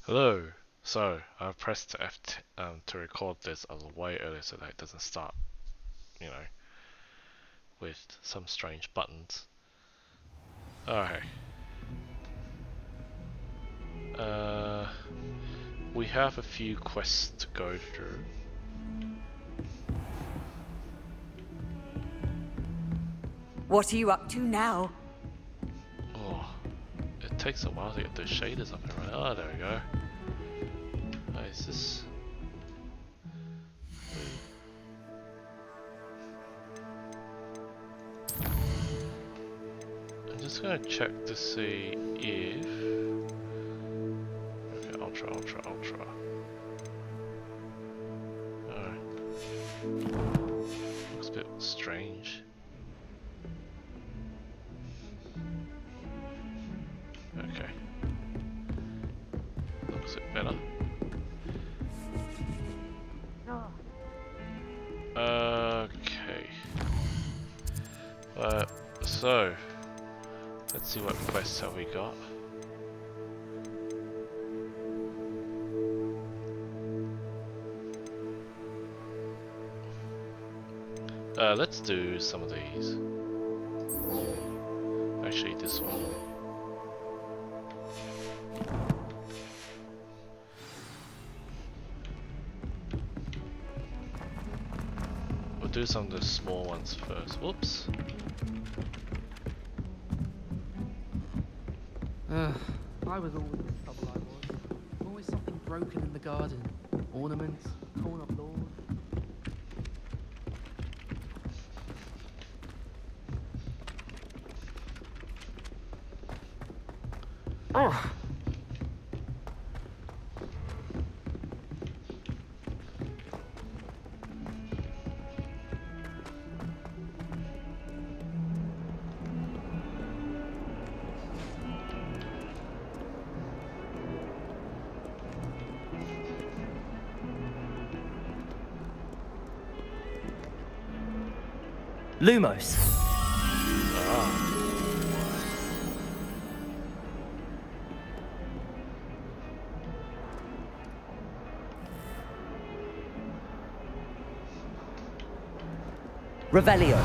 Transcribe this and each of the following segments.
Hello. So I've pressed F to record this a way earlier so that it doesn't start, you know, with some strange buttons. Okay. Uh, we have a few quests to go through. What are you up to now? Oh, it takes a while to get those shaders up and running. Oh, there we go. Is this? I'm just gonna check to see if. Okay, ultra. Oh, looks a bit strange. Okay. Looks a bit better. Okay. So let's see what quests have we got. Let's do some of these. Actually, this one. We'll do some of the small ones first. Whoops. I was always in trouble, I was. Always something broken in the garden. Ornaments, torn up lawns. Oh. Lumos. Revelio.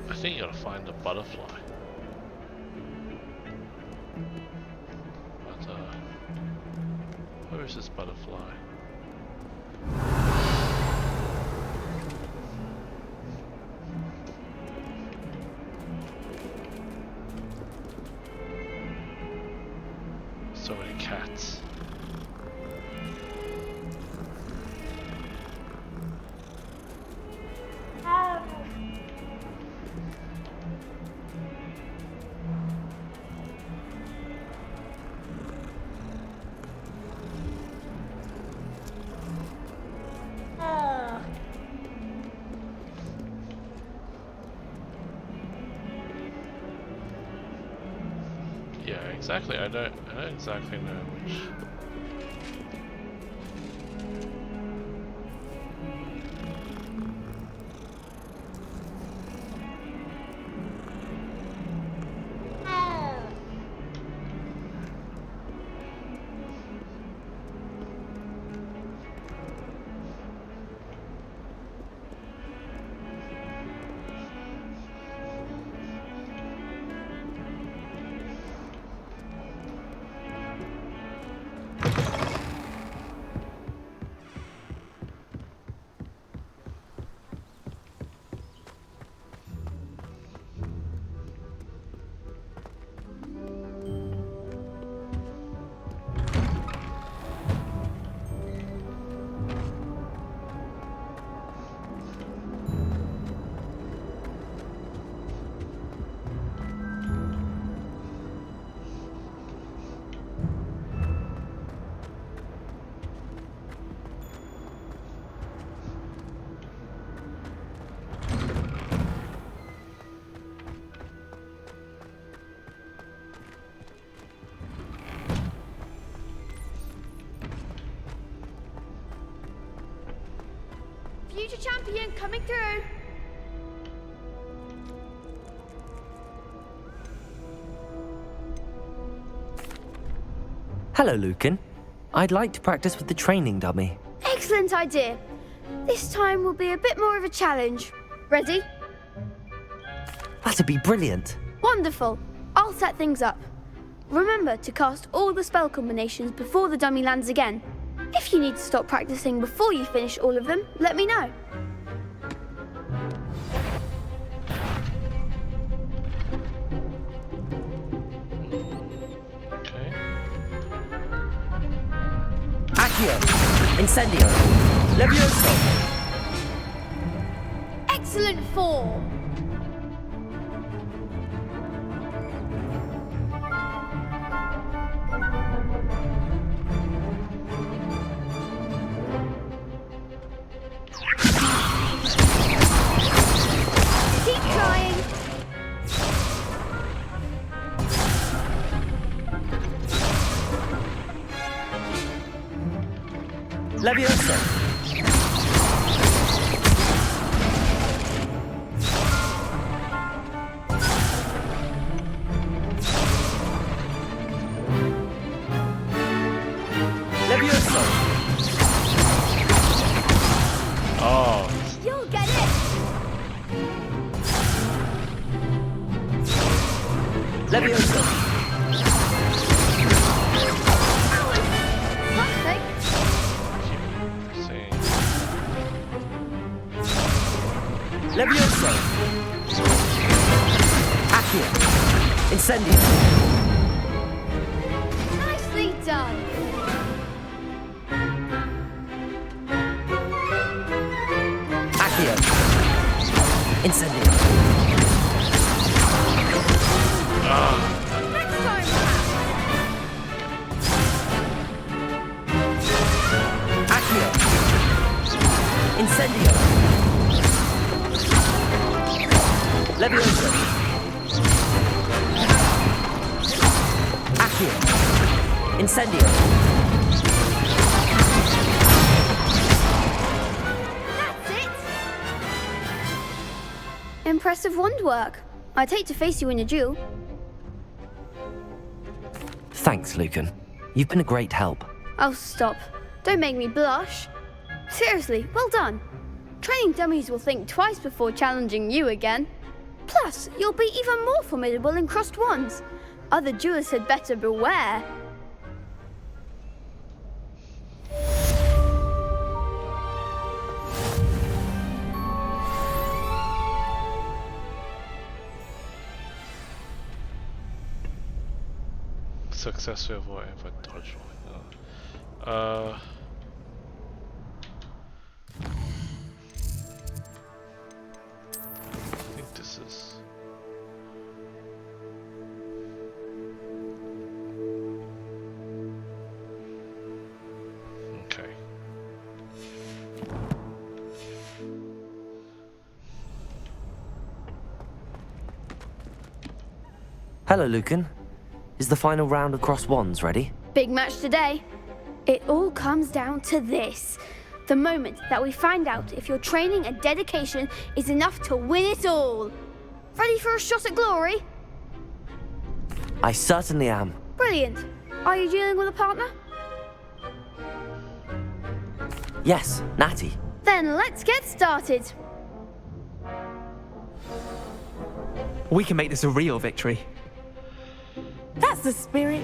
I think you gotta find the butterfly. But where is this butterfly? So many cats. Yeah, exactly. I don't exactly know which. Future champion coming through. Hello, Lucan. I'd like to practice with the training dummy. Excellent idea. This time will be a bit more of a challenge. Ready? That'd be brilliant. Wonderful. I'll set things up. Remember to cast all the spell combinations before the dummy lands again. If you need to stop practicing before you finish all of them, let me know. Okay. Accio! Incendio! Levioso! Excellent form. Keep trying. Levioso! Levioso! Oh, You'll get it. Levioso! Perfect. keep seeing. Levioso! Accio! Incendio! Nicely done. Accio! Incendio! Next time round. Accio! Incendio! Levioso! Accio! Incendio! That's it. Impressive wand work. I'd hate to face you in a duel. Thanks, Lucan. You've been a great help. Oh, stop. Don't make me blush. Seriously, well done. Training dummies will think twice before challenging you again. Plus, you'll be even more formidable in crossed wands. Other duelists had better beware. Successfully avoid if I dodge one. I think this is. Okay. Hello, Lucan. Is the final round of cross wands ready? Big match today. It all comes down to this. The moment that we find out if your training and dedication is enough to win it all. Ready for a shot at glory? I certainly am. Brilliant. Are you dealing with a partner? Yes, Natty. Then let's get started. We can make this a real victory. That's the spirit.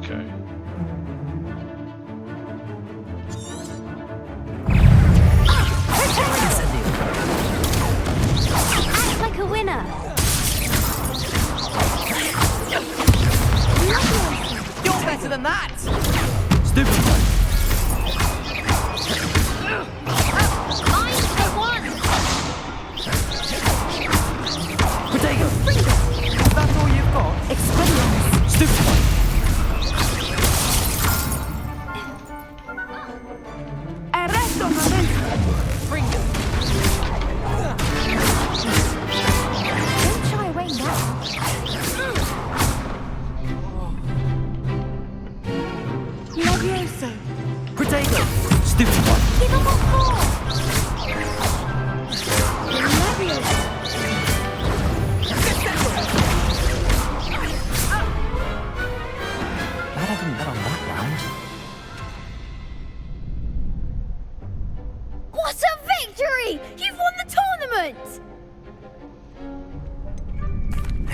Okay. Act like a winner. You're better than that! Stupid one. I'm the one. Protego. Is that all you've got? Expelliarmus. Stupid one. Arresto momento. Bring it! Don't shy away now. Levioso. Protego. Stupid one. Give him a call. shouldn't bet on that round. What a victory! You've won the tournament!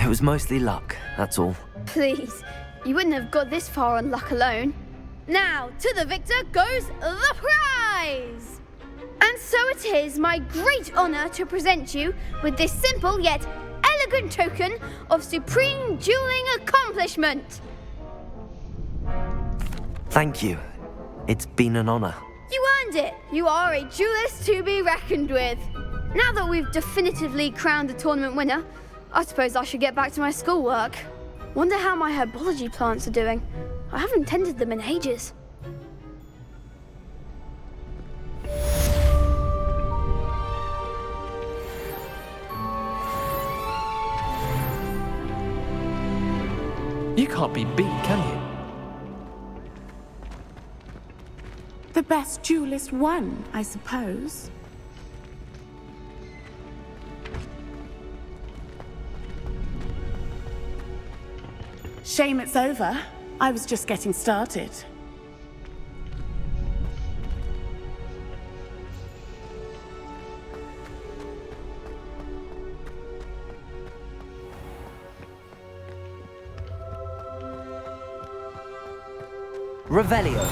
It was mostly luck, that's all. Please, you wouldn't have got this far on luck alone. Now, to the victor goes the prize! And so it is my great honour to present you with this simple yet elegant token of supreme dueling accomplishment. Thank you. It's been an honor. You earned it. You are a duelist to be reckoned with. Now that we've definitively crowned the tournament winner, I suppose I should get back to my schoolwork. Wonder how my herbology plants are doing. I haven't tended them in ages. You can't be beat, can you? The best duelist won, I suppose. Shame it's over. I was just getting started. Revelio.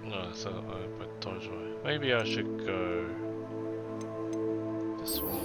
No, so I told you. Maybe I should go this one.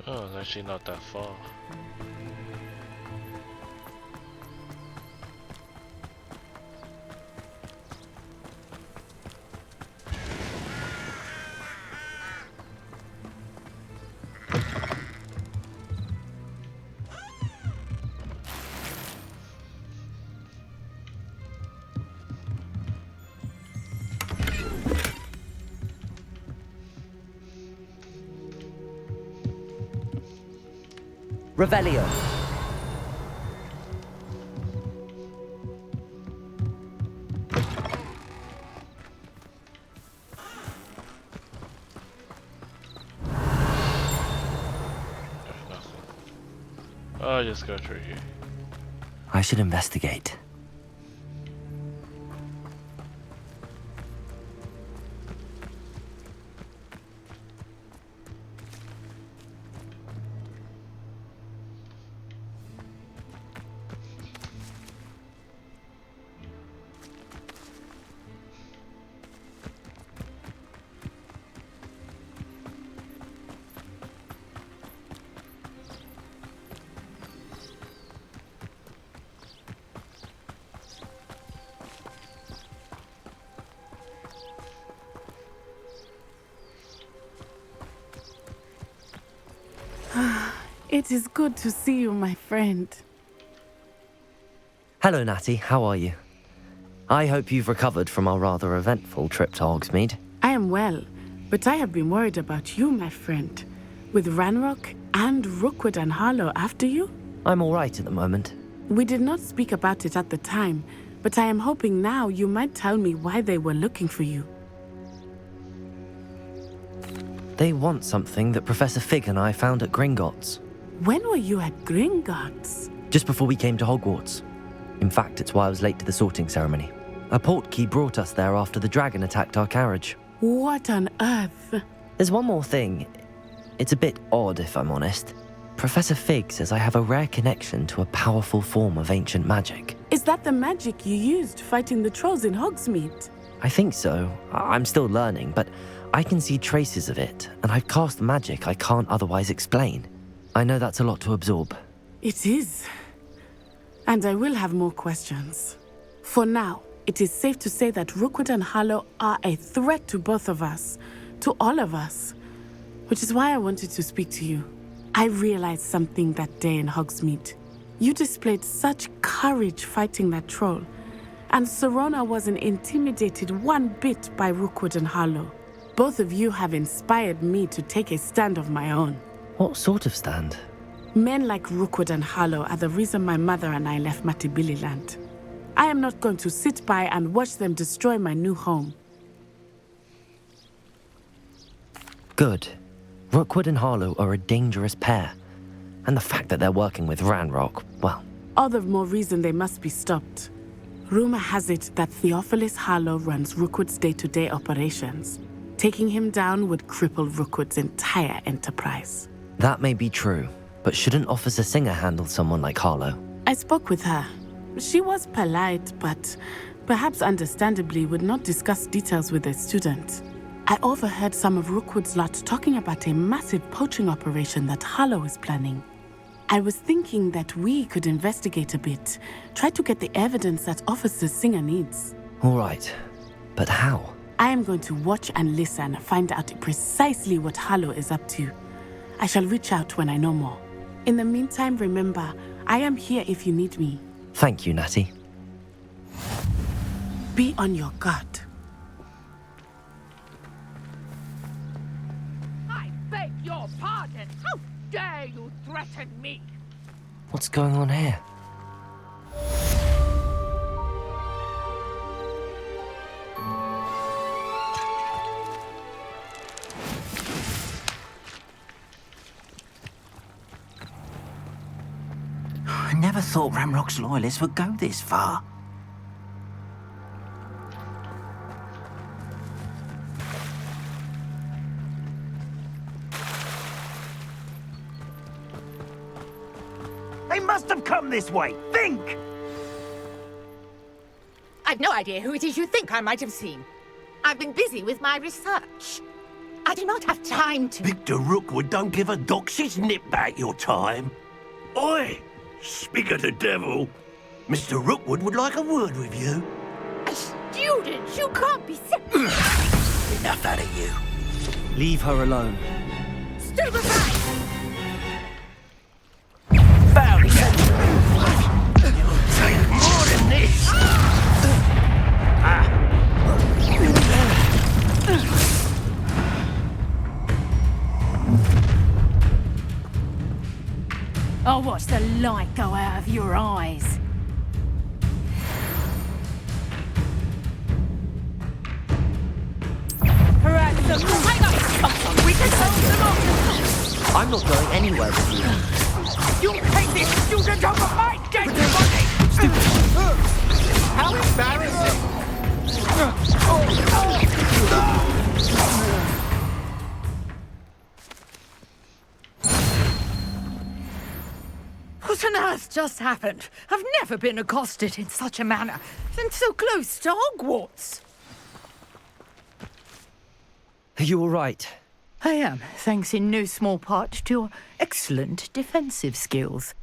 Oh, it's actually not that far. Revelio. Nothing. I'll just go through here. I should investigate. It is good to see you, my friend. Hello, Natty. How are you? I hope you've recovered from our rather eventful trip to Hogsmeade. I am well, but I have been worried about you, my friend. With Ranrock and Rookwood and Harlow after you? I'm all right at the moment. We did not speak about it at the time, but I am hoping now you might tell me why they were looking for you. They want something that Professor Fig and I found at Gringotts. When were you at Gringotts? Just before we came to Hogwarts. In fact, it's why I was late to the sorting ceremony. A portkey brought us there after the dragon attacked our carriage. What on earth? There's one more thing. It's a bit odd, if I'm honest. Professor Fig says I have a rare connection to a powerful form of ancient magic. Is that the magic you used fighting the trolls in Hogsmeade? I think so. I'm still learning, but I can see traces of it, and I've cast magic I can't otherwise explain. I know that's a lot to absorb. It is. And I will have more questions. For now, it is safe to say that Rookwood and Harlow are a threat to both of us, to all of us, which is why I wanted to speak to you. I realized something that day in Hogsmeade. You displayed such courage fighting that troll, and Serona wasn't intimidated one bit by Rookwood and Harlow. Both of you have inspired me to take a stand of my own. What sort of stand? Men like Rookwood and Harlow are the reason my mother and I left Matibili I am not going to sit by and watch them destroy my new home. Good. Rookwood and Harlow are a dangerous pair. And the fact that they're working with Ranrock, well... All the more reason they must be stopped. Rumor has it that Theophilus Harlow runs Rookwood's day-to-day operations. Taking him down would cripple Rookwood's entire enterprise. That may be true, but shouldn't Officer Singer handle someone like Harlow? I spoke with her. She was polite, but perhaps understandably would not discuss details with a student. I overheard some of Rookwood's lot talking about a massive poaching operation that Harlow is planning. I was thinking that we could investigate a bit, try to get the evidence that Officer Singer needs. All right, but how? I am going to watch and listen, find out precisely what Harlow is up to. I shall reach out when I know more. In the meantime, remember, I am here if you need me. Thank you, Natty. Be on your guard. I beg your pardon. How dare you threaten me? What's going on here? I never thought Ramrock's loyalists would go this far. They must have come this way. Think! I've no idea who it is you think I might have seen. I've been busy with my research. I do not have time to... Victor Rookwood don't give a doxy's nip back your time. Oi! Speak of the devil. Mr. Rookwood would like a word with you. A student? You can't be... Enough out of you. Leave her alone. Stupefy! Found you. You'll take more than this. I'll watch the light go out of your eyes. Perhaps some... Hang on! We can hold them off! I'm not going anywhere with you. You'll take this student over my dead body! How embarrassing! What on earth just happened? I've never been accosted in such a manner, and so close to Hogwarts. Are you all right? I am, thanks in no small part to your excellent defensive skills.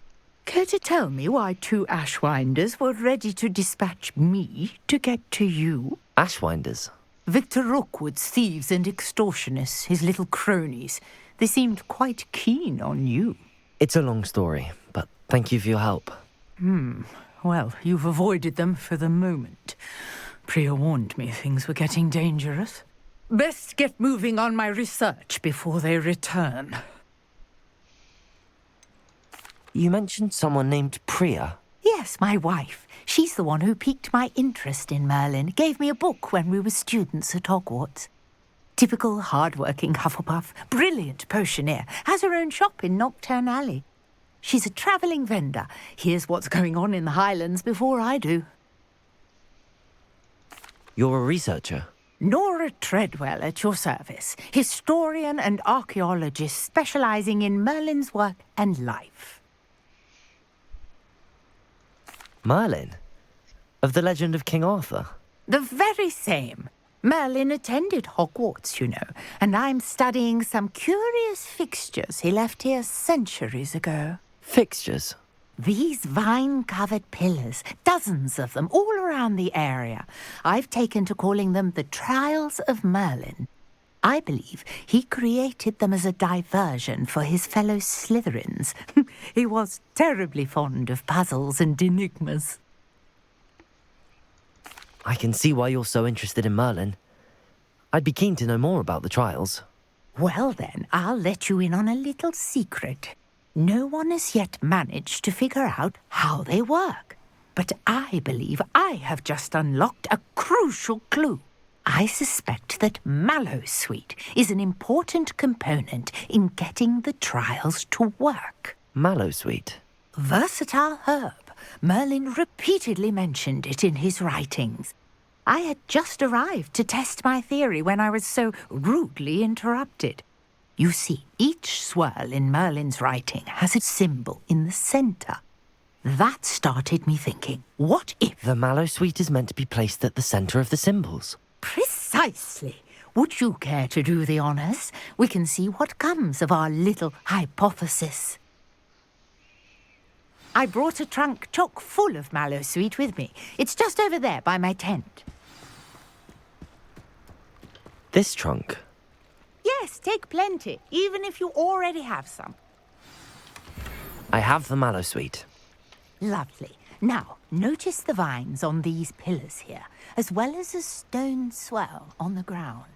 Care to tell me why two Ashwinders were ready to dispatch me to get to you? Ashwinders? Victor Rookwood's thieves and extortionists, his little cronies. They seemed quite keen on you. It's a long story, but thank you for your help. Well, you've avoided them for the moment. Priya warned me things were getting dangerous. Best get moving on my research before they return. You mentioned someone named Priya. Yes, my wife. She's the one who piqued my interest in Merlin. Gave me a book when we were students at Hogwarts. Typical hard-working Hufflepuff, brilliant potioneer, has her own shop in Nocturne Alley. She's a travelling vendor. Hears what's going on in the Highlands before I do. You're a researcher? Nora Treadwell at your service. Historian and archaeologist specialising in Merlin's work and life. Merlin? Of the legend of King Arthur? The very same. Merlin attended Hogwarts, you know, and I'm studying some curious fixtures he left here centuries ago. Fixtures? These vine-covered pillars, dozens of them, all around the area. I've taken to calling them the Trials of Merlin. I believe he created them as a diversion for his fellow Slytherins. He was terribly fond of puzzles and enigmas. I can see why you're so interested in Merlin. I'd be keen to know more about the trials. Well then, I'll let you in on a little secret. No one has yet managed to figure out how they work. But I believe I have just unlocked a crucial clue. I suspect that Mallowsweet is an important component in getting the trials to work. Mallowsweet? Versatile herb. Merlin repeatedly mentioned it in his writings. I had just arrived to test my theory when I was so rudely interrupted. You see, each swirl in Merlin's writing has a symbol in the centre. That started me thinking, what if... The Mallowsweet is meant to be placed at the centre of the symbols. Precisely. Would you care to do the honours? We can see what comes of our little hypothesis. I brought a trunk chock full of Mallowsweet with me. It's just over there by my tent. This trunk? Yes, take plenty, even if you already have some. I have the Mallowsweet. Lovely. Now, notice the vines on these pillars here, as well as a stone swell on the ground.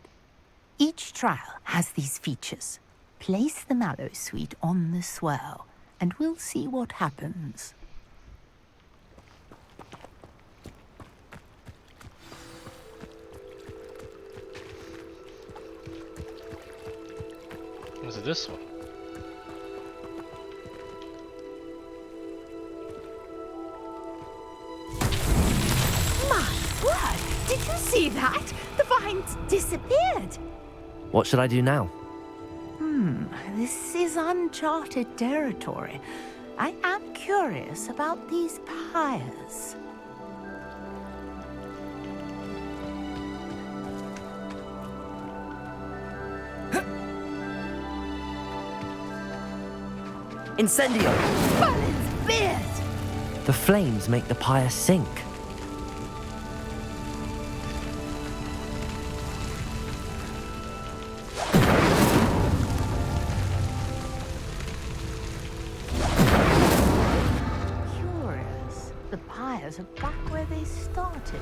Each trial has these features. Place the Mallowsweet on the swell, and we'll see what happens. Was it this one? My word! Did you see that? The vines disappeared. What should I do now? This is uncharted territory. I am curious about these pyres. Incendio! Merlin's beard! The flames make the pyre sink. Curious. The pyres are back where they started.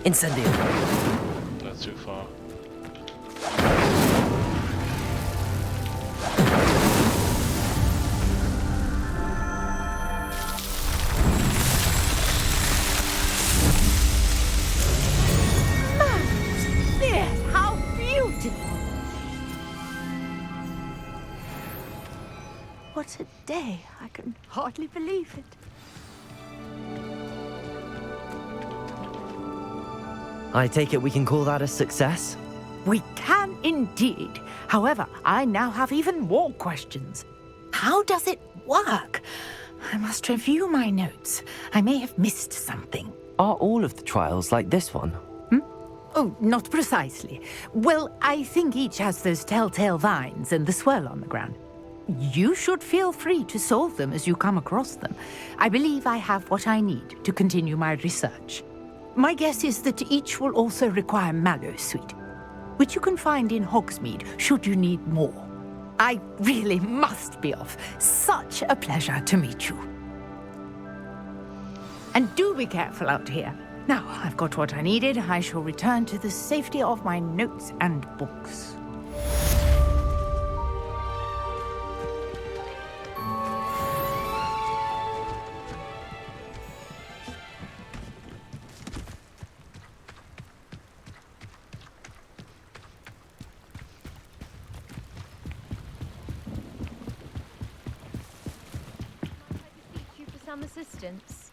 Incendio! That's too far. Beard, how beautiful! What a day. I can hardly believe it. I take it we can call that a success? We can indeed. However, I now have even more questions. How does it work? I must review my notes. I may have missed something. Are all of the trials like this one? Oh, not precisely. Well, I think each has those telltale vines and the swirl on the ground. you should feel free to solve them as you come across them. I believe I have what I need to continue my research. My guess is that each will also require mallowsweet, which you can find in Hogsmeade should you need more. I really must be off. Such a pleasure to meet you. And do be careful out here. Now, I've got what I needed. I shall return to the safety of my notes and books. Some assistance.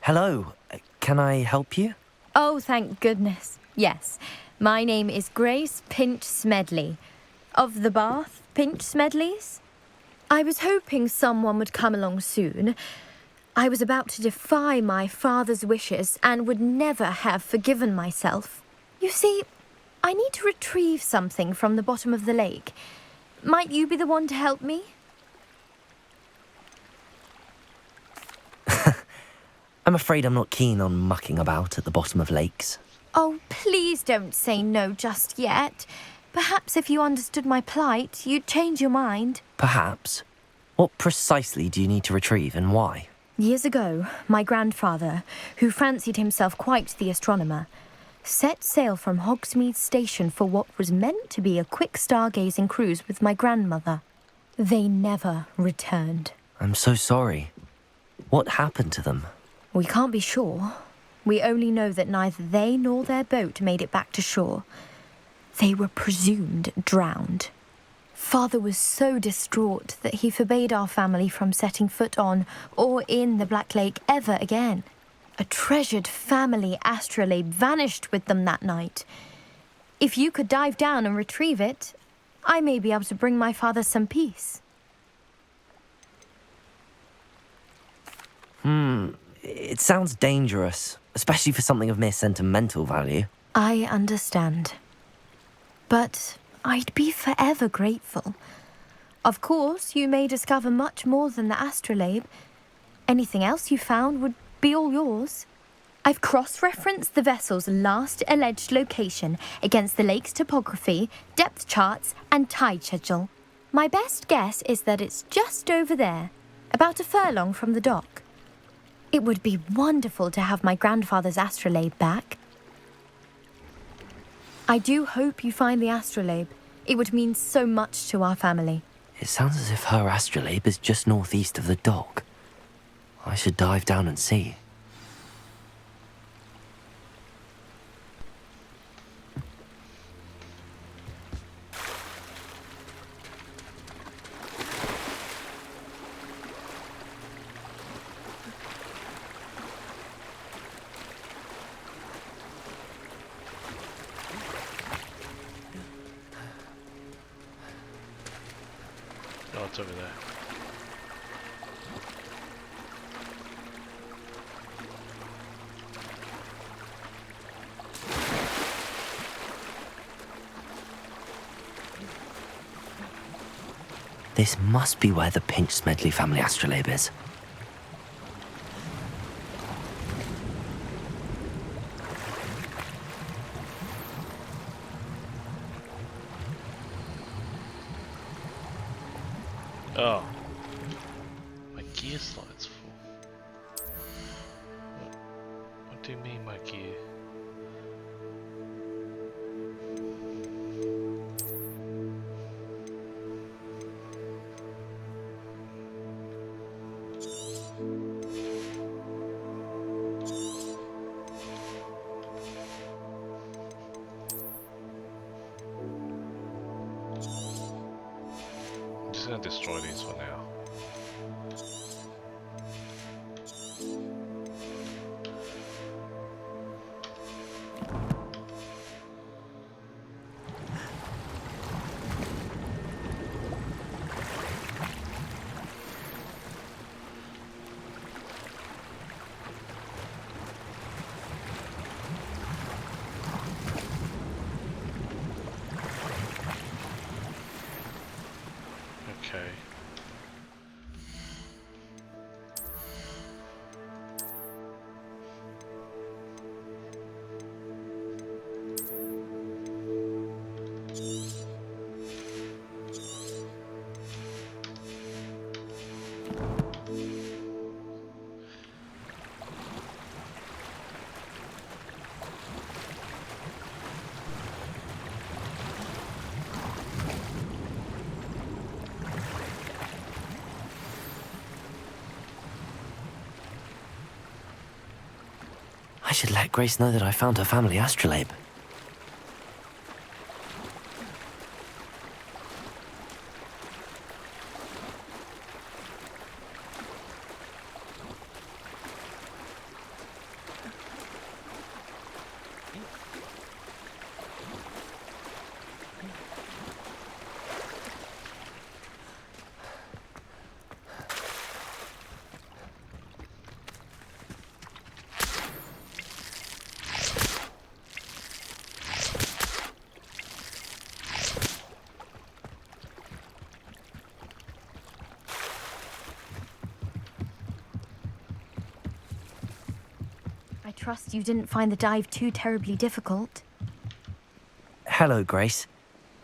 Hello, can I help you? Oh, thank goodness. Yes. My name is Grace Pinch Smedley. Of the Bath Pinch Smedleys? I was hoping someone would come along soon. I was about to defy my father's wishes and would never have forgiven myself. You see, I need to retrieve something from the bottom of the lake. Might you be the one to help me? I'm afraid I'm not keen on mucking about at the bottom of lakes. Oh, please don't say no just yet. Perhaps if you understood my plight, you'd change your mind. Perhaps. What precisely do you need to retrieve and why? Years ago, my grandfather, who fancied himself quite the astronomer, set sail from Hogsmeade Station for what was meant to be a quick stargazing cruise with my grandmother. They never returned. I'm so sorry. What happened to them? We can't be sure. We only know that neither they nor their boat made it back to shore. They were presumed drowned. Father was so distraught that he forbade our family from setting foot on or in the Black Lake ever again. A treasured family astrolabe vanished with them that night. If you could dive down and retrieve it, I may be able to bring my father some peace. It sounds dangerous, especially for something of mere sentimental value. I understand. But I'd be forever grateful. Of course, you may discover much more than the astrolabe. Anything else you found would be all yours. I've cross-referenced the vessel's last alleged location against the lake's topography, depth charts, and tide schedule. My best guess is that it's just over there, about a furlong from the dock. It would be wonderful to have my grandfather's astrolabe back. I do hope you find the astrolabe. It would mean so much to our family. It sounds as if her astrolabe is just northeast of the dock. I should dive down and see. Oh, it's over there. This must be where the Pinch Smedley family astrolabe is. Oh. My gear slide's full. What do you mean my gear? I'm just gonna destroy these for now. I should let Grace know that I found her family astrolabe. I trust you didn't find the dive too terribly difficult. Hello, Grace.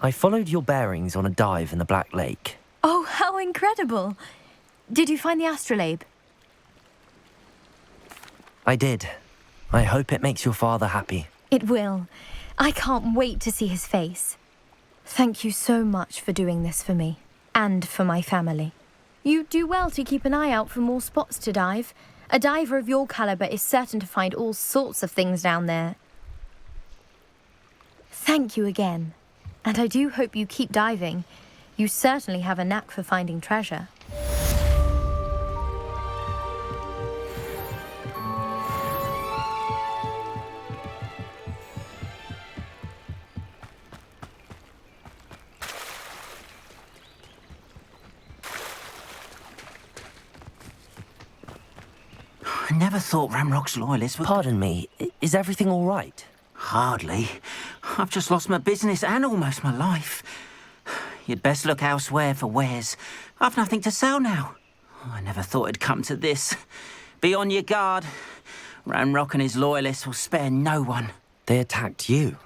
I followed your bearings on a dive in the Black Lake. Oh, how incredible! Did you find the astrolabe? I did. I hope it makes your father happy. It will. I can't wait to see his face. Thank you so much for doing this for me, and for my family. You do well to keep an eye out for more spots to dive. A diver of your caliber is certain to find all sorts of things down there. Thank you again. And I do hope you keep diving. You certainly have a knack for finding treasure. I never thought Ramrock's loyalists would... Pardon me, is everything all right? Hardly. I've just lost my business and almost my life. You'd best look elsewhere for wares. I've nothing to sell now. I never thought it'd come to this. Be on your guard. Ramrock and his loyalists will spare no one. They attacked you.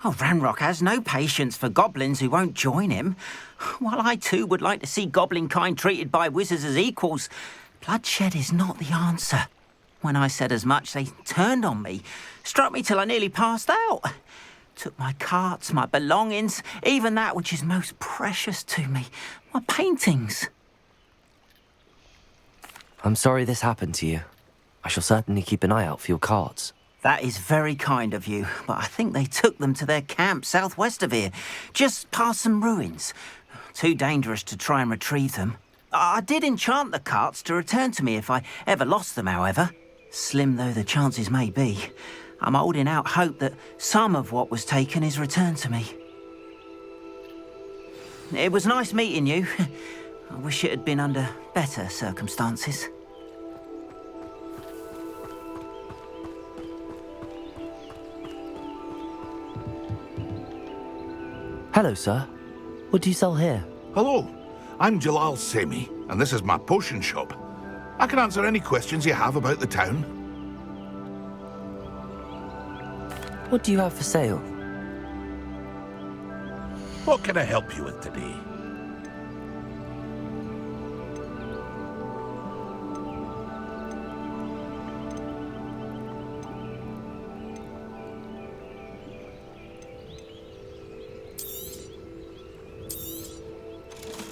Oh, Ramrock has no patience for goblins who won't join him. While I too would like to see goblin kind treated by wizards as equals, bloodshed is not the answer. When I said as much, they turned on me, struck me till I nearly passed out. Took my carts, my belongings, even that which is most precious to me, my paintings. I'm sorry this happened to you. I shall certainly keep an eye out for your cards. That is very kind of you, but I think they took them to their camp southwest of here, just past some ruins. Too dangerous to try and retrieve them. I did enchant the carts to return to me if I ever lost them, however. Slim though the chances may be, I'm holding out hope that some of what was taken is returned to me. It was nice meeting you. I wish it had been under better circumstances. Hello, sir. What do you sell here? Hello, I'm Jalal Semi, and this is my potion shop. I can answer any questions you have about the town. What do you have for sale? What can I help you with today?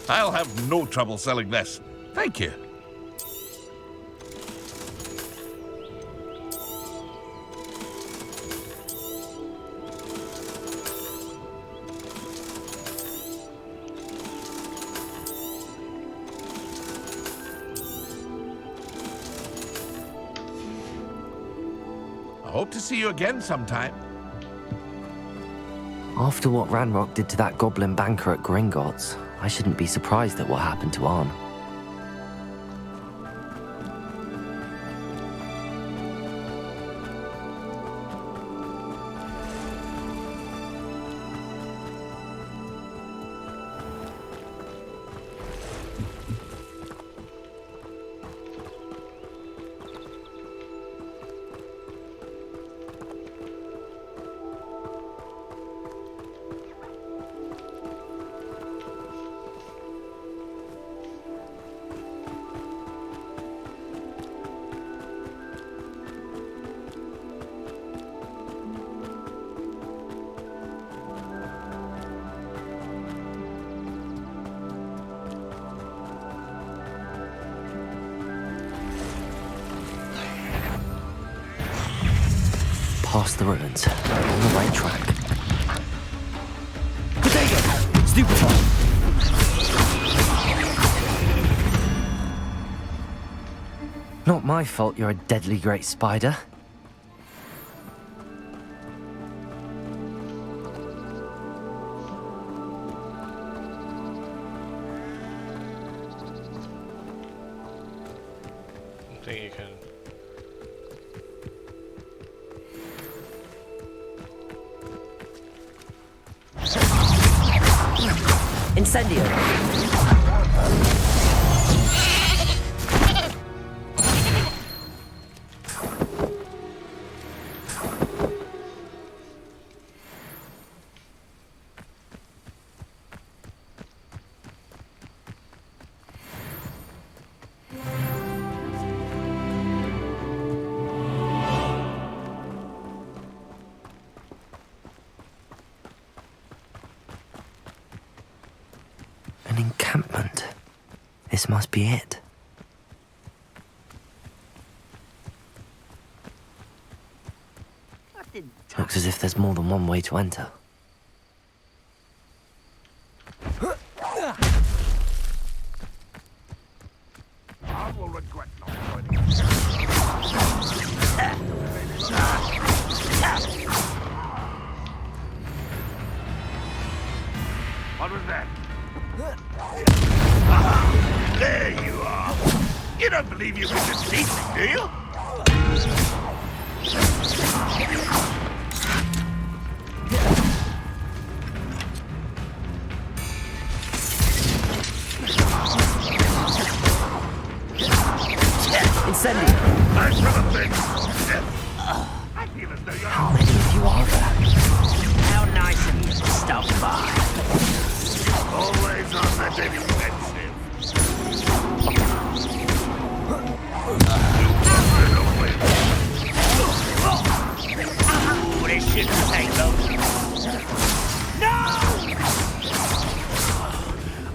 I'll have no trouble selling this. Thank you. I hope to see you again sometime. After what Ranrock did to that goblin banker at Gringotts, I shouldn't be surprised at what happened to Arn. past the ruins. On the right track. Potato! Stupefy! Not my fault you're a deadly great spider. I think you can. Incendio! An encampment. This must be it. Looks as if there's more than one way to enter. I will regret not joining. What was that? Ah, there you are. You don't believe you can defeat me, do you? Incendio! Thanks for the thing. I feel as though you're... How many of you are there? How nice of you to stop by. Always on the defensive. Oh, this shouldn't take long. No!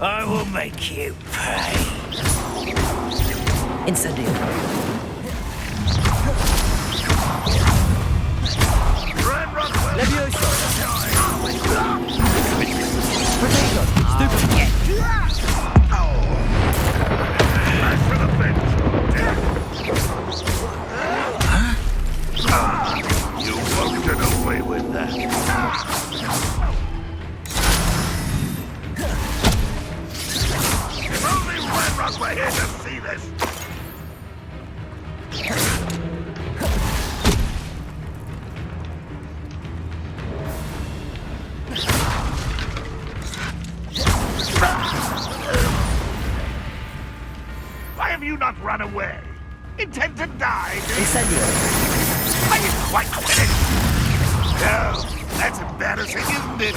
I will make you pay. Incendio! Levioso! Potato! Stupid! Back for the bench. You won't get away with that. If only Red Rock were here to see this. Why have you not run away? Intend to die, do you? Incendio! Are you quite finished? No, that's embarrassing, isn't it?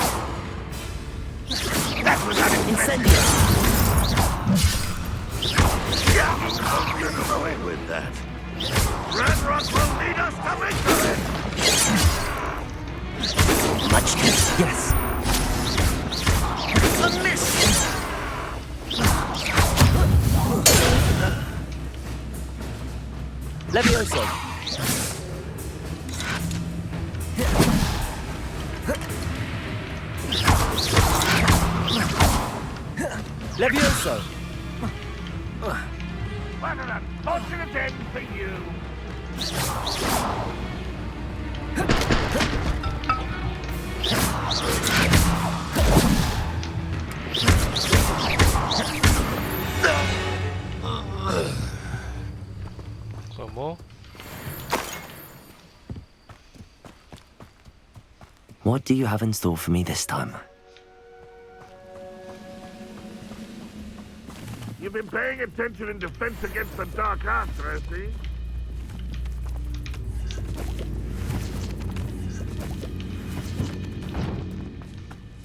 That was unexpected. Incendio! Yeah, you won't get away with that. Red Rock will lead us to victory! Much good. Yes. A miss! Levioso! Levioso! What an unfortunate end for you! Some more? What do you have in store for me this time? You've been paying attention in defense against the Dark Arts, I see.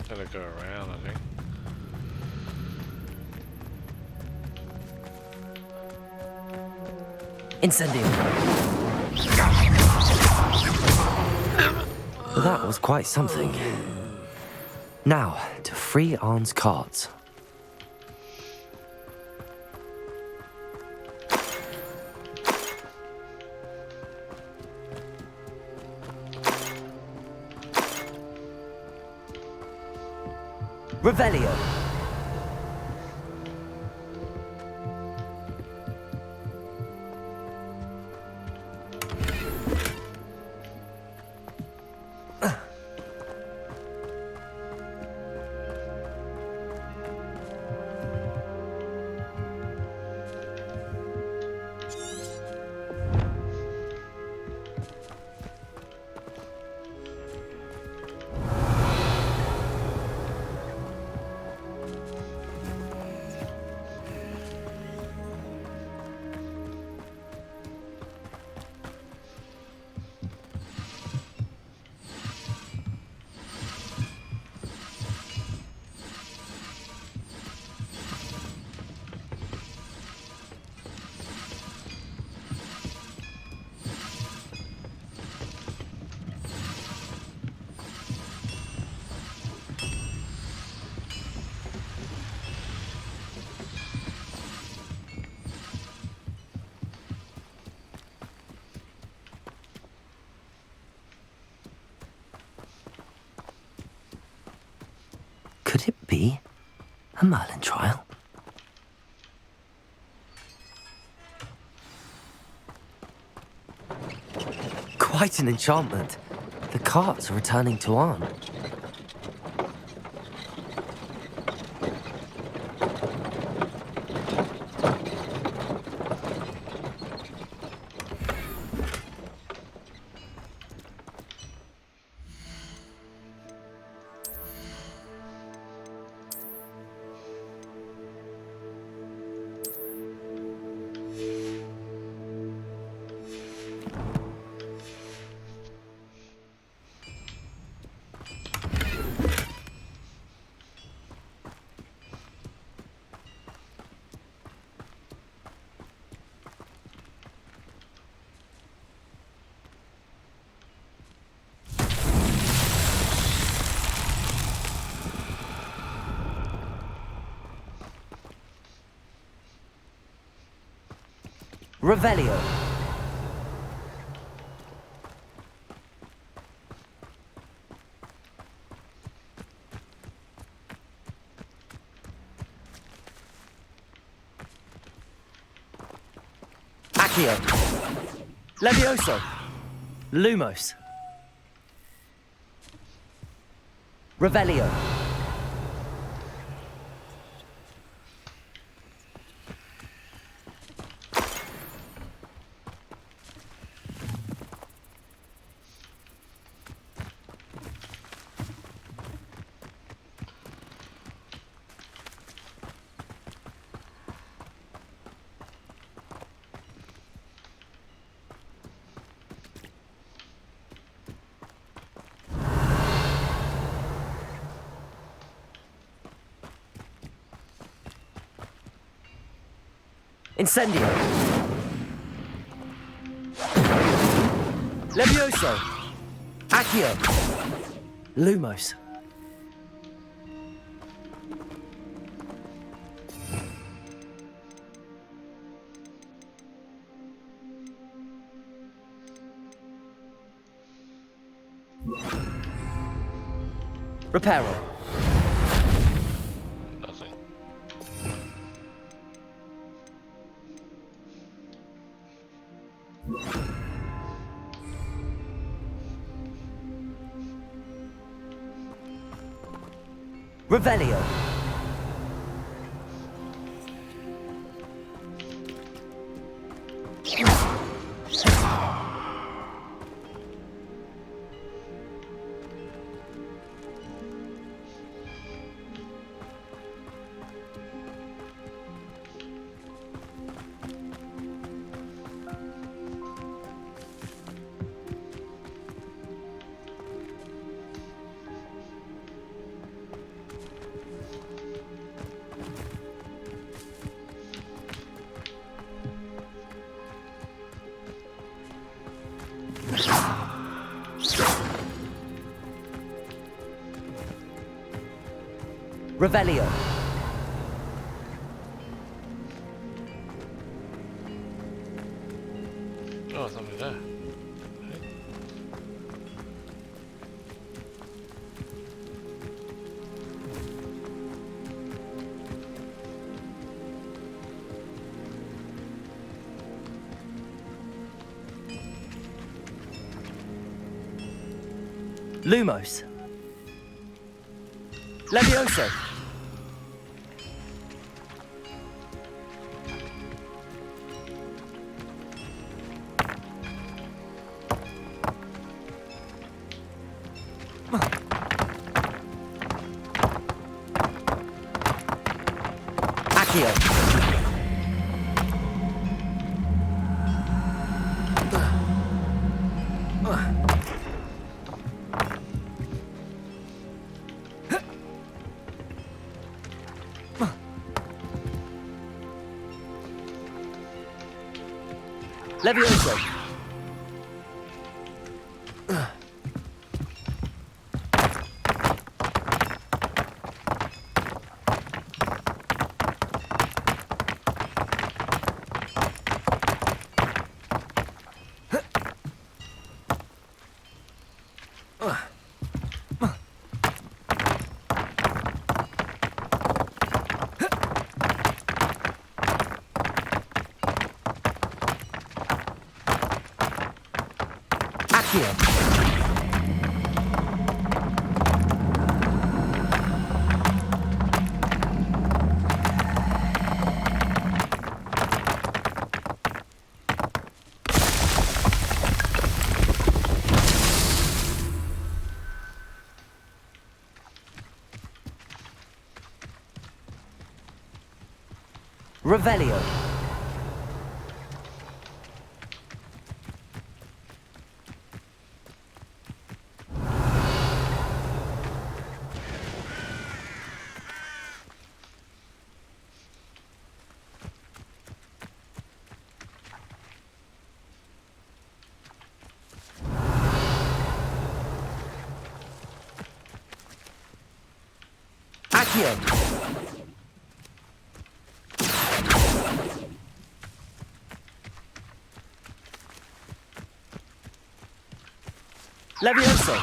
Gotta go around, I think. Incendio! That was quite something. Now, to free Arn's cards. Revelio. Could it be a Merlin trial? Quite an enchantment. The carts are returning to Arn. Revelio. Accio. Levioso. Lumos. Revelio. Incendio. Levioso. Accio. Lumos. Reparo. Nothing. Revelio. Revelio. Oh, something there. Okay. Lumos. Levioso. Accio. Levioso. Accio. Revelio. Accio. Levioso.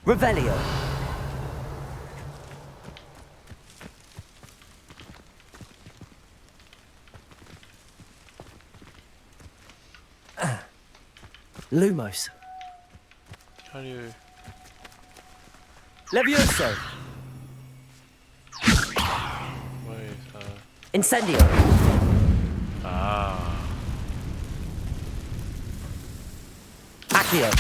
Revelio. Lumos. How do you... Levioso. Wait, Incendio. Ah. Accio.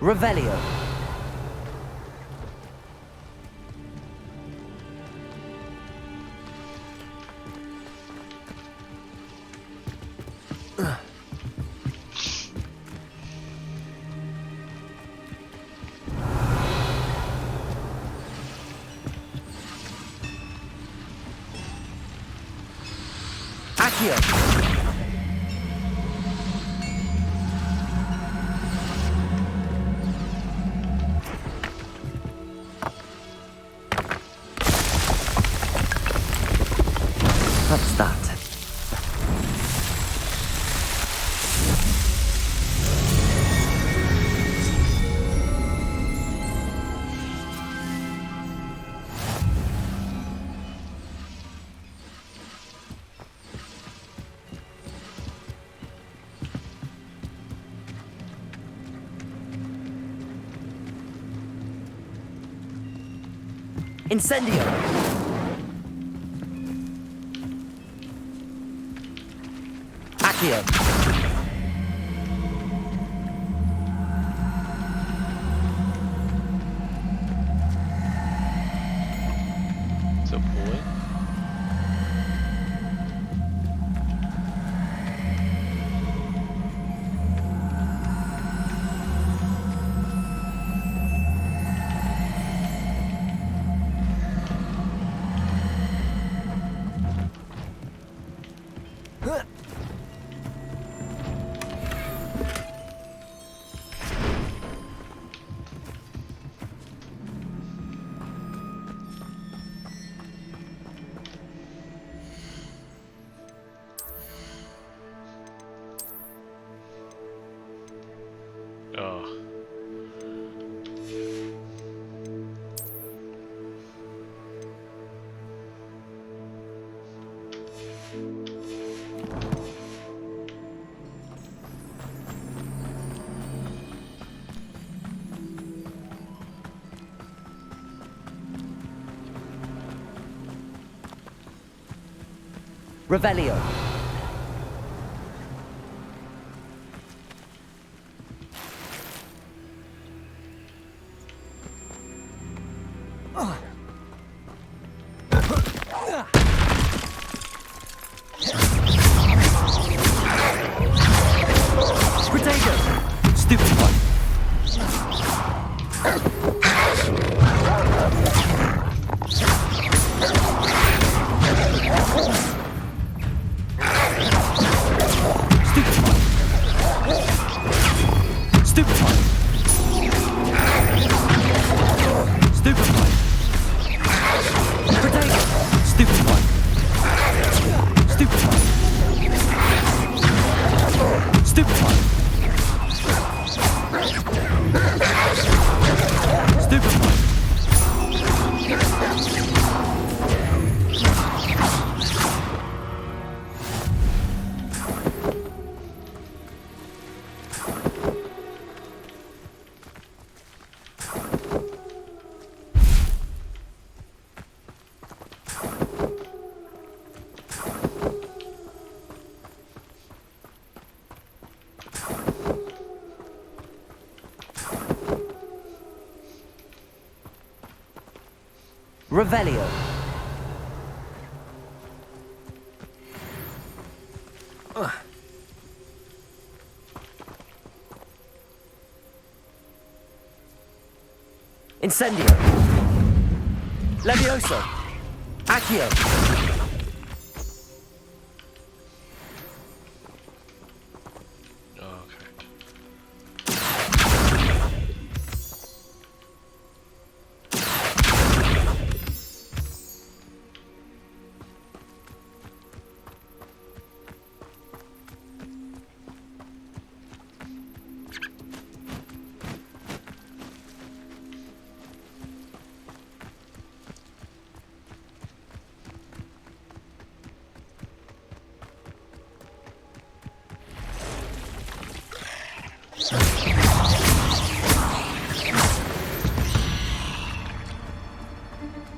Revelio. Accio. That's that. Incendio. Accio. So boy. Revelio. Protego! Stupid one. Revelio. Incendio. Levioso. Accio.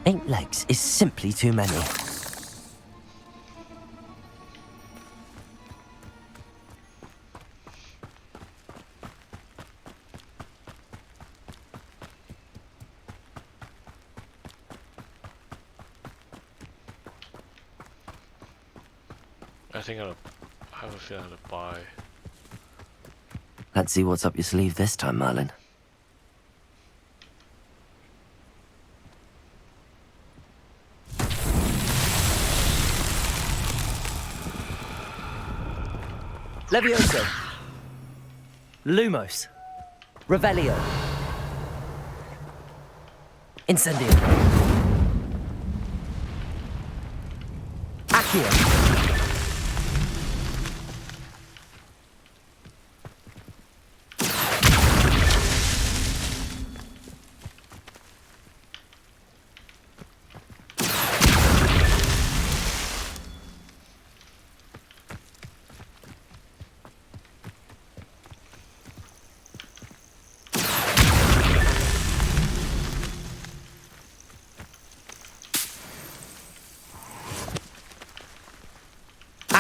Eight legs is simply too many. I think I have a feeling to buy. Let's see what's up your sleeve this time, Merlin. Levioso. Lumos. Revelio. Incendio. Accio.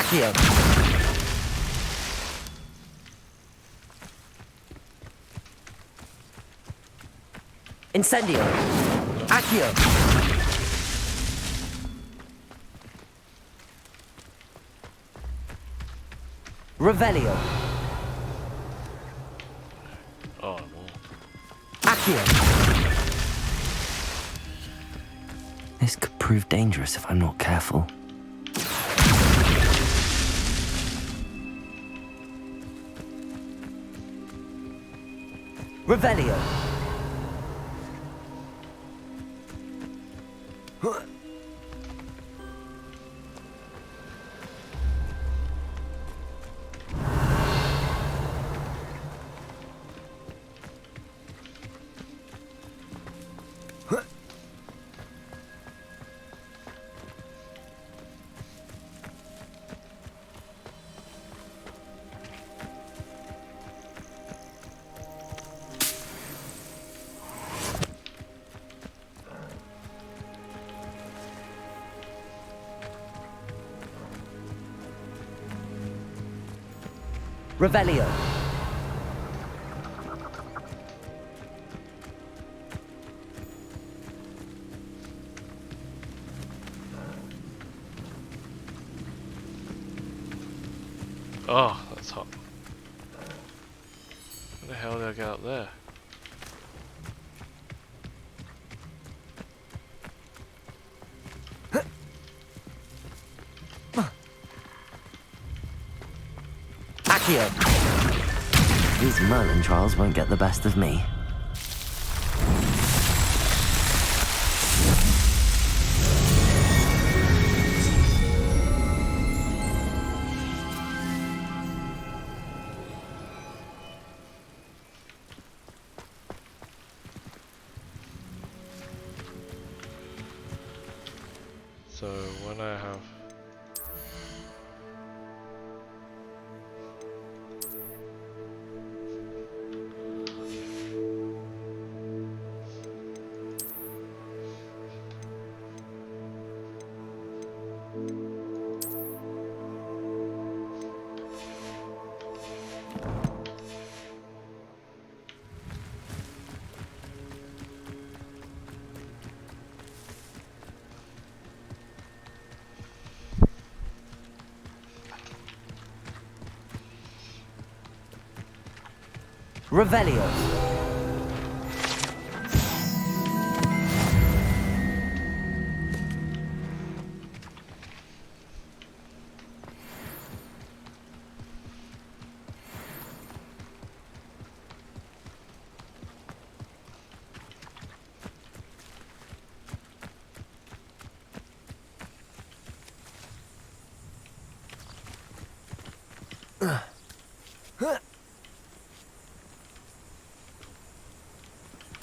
Accio. Incendio. Accio. Revelio. Oh, no. Accio. This could prove dangerous if I'm not careful. Revelio. Revelio. Oh, that's hot. Where the hell did I get up there? Accio. These Merlin trials won't get the best of me. So when I have Revelio.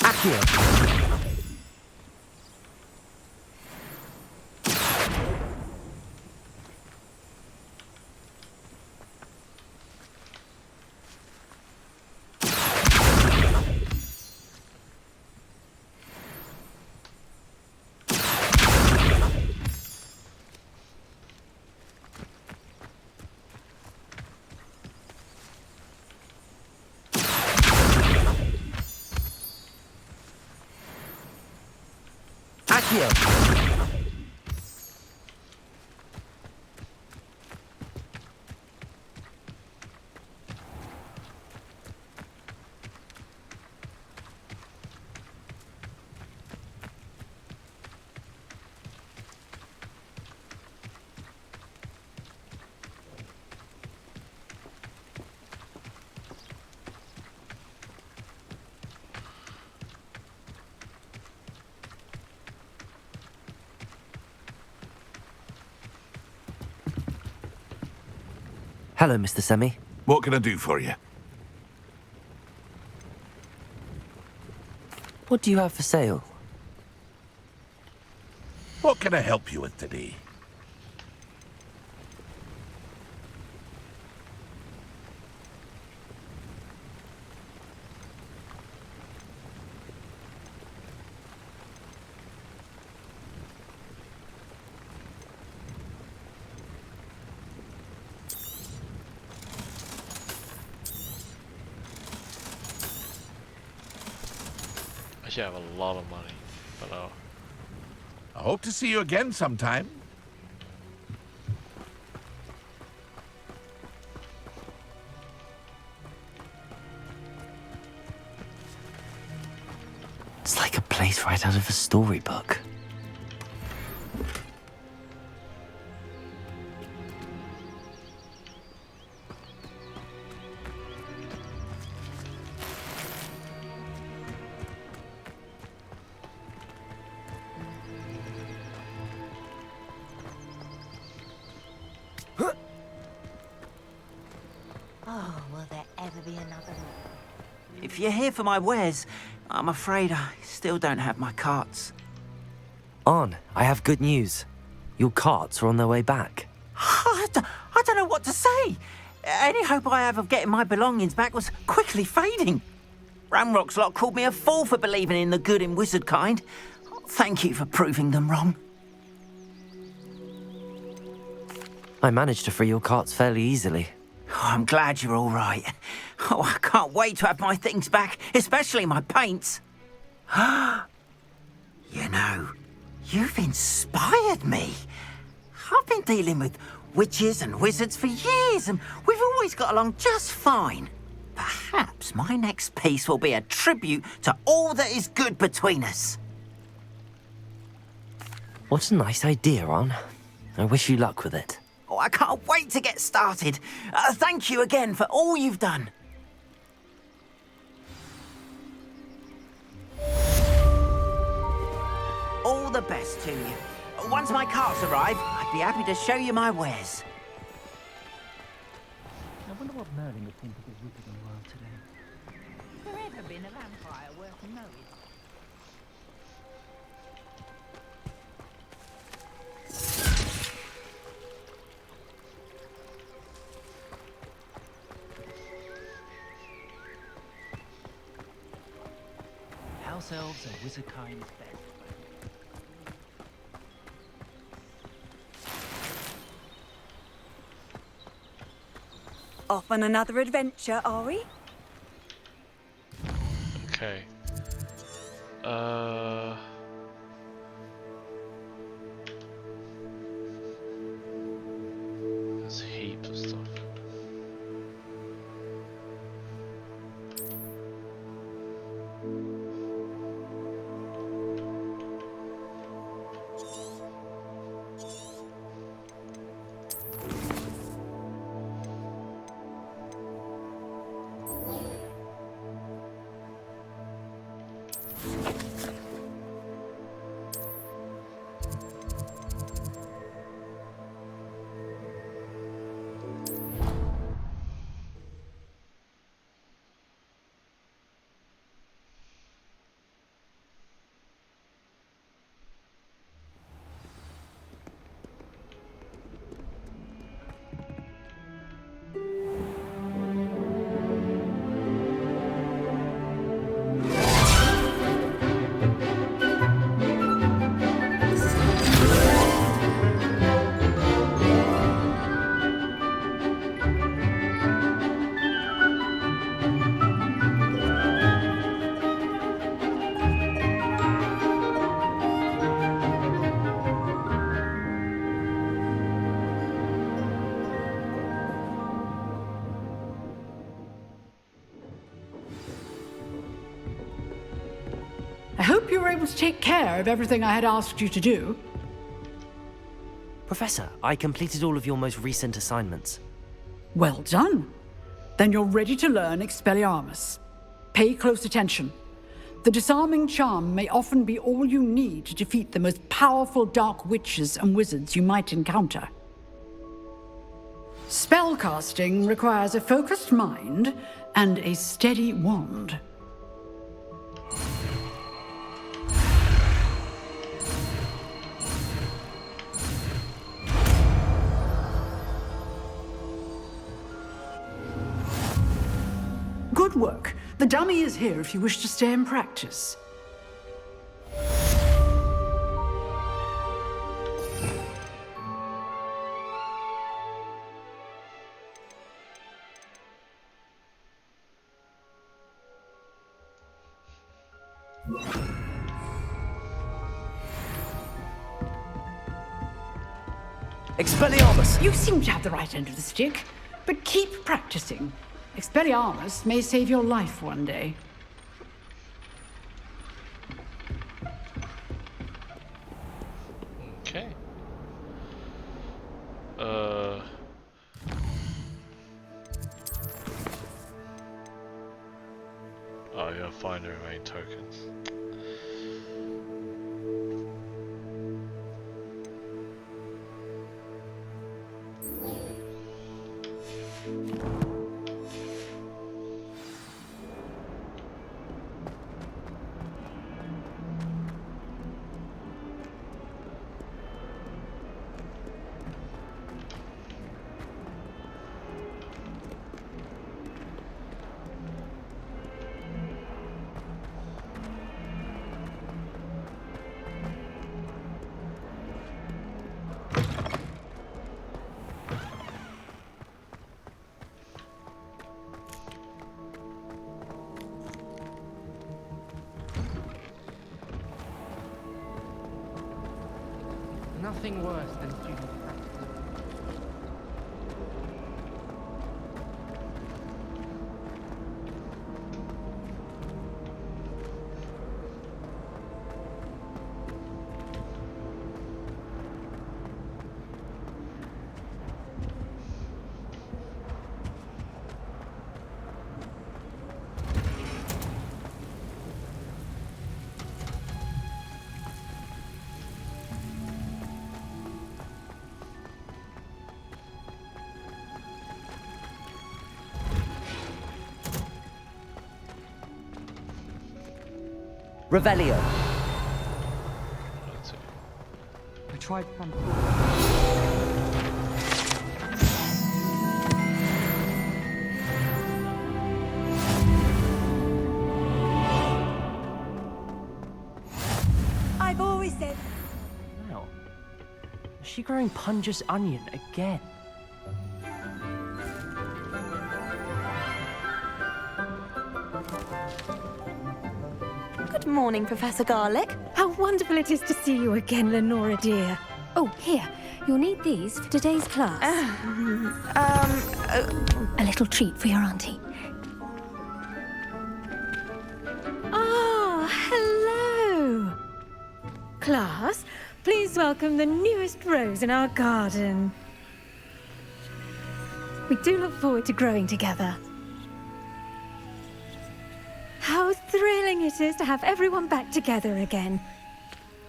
Accio. Accio. Hello, Mr. Semi. What can I do for you? What do you have for sale? What can I help you with today? I should have a lot of money, but no. I hope to see you again sometime. It's like a place right out of a storybook. Oh, will there ever be another? If you're here for my wares, I'm afraid I still don't have my carts. On, I have good news. Your carts are on their way back. I don't know what to say. Any hope I have of getting my belongings back was quickly fading. Ramrock's lot called me a fool for believing in the good in wizard kind. Thank you for proving them wrong. I managed to free your carts fairly easily. I'm glad you're all right. Oh, I can't wait to have my things back, especially my paints. You know, you've inspired me. I've been dealing with witches and wizards for years, and we've always got along just fine. Perhaps my next piece will be a tribute to all that is good between us. What a nice idea, Ron. I wish you luck with it. Oh, I can't wait to get started. Thank you again for all you've done. All the best to you. Once my carts arrive, I'd be happy to show you my wares. I wonder what Merlin would think of the wickedly world today. There ever been a vampire worth knowing? House elves and wizard kind is best. Off on another adventure, are we? Okay. There's heaps of stuff. I hope you were able to take care of everything I had asked you to do. Professor, I completed all of your most recent assignments. Well done. Then you're ready to learn Expelliarmus. Pay close attention. The disarming charm may often be all you need to defeat the most powerful dark witches and wizards you might encounter. Spellcasting requires a focused mind and a steady wand. Good work. The dummy is here if you wish to stay and practice. Expelliarmus! You seem to have the right end of the stick, but keep practicing. Expelliarmus may save your life one day. Okay. Oh, you gotta find the remaining tokens. nothing worse than students practicing. Revelio. Let's see. I tried I've always said. Wow. Is she growing Punja's onion again? Good morning, Professor Garlick. How wonderful it is to see you again, Lenora dear. Oh, here. You'll need these for today's class. A little treat for your auntie. Ah, hello. Class, please welcome the newest rose in our garden. We do look forward to growing together. How thrilling it is to have everyone back together again.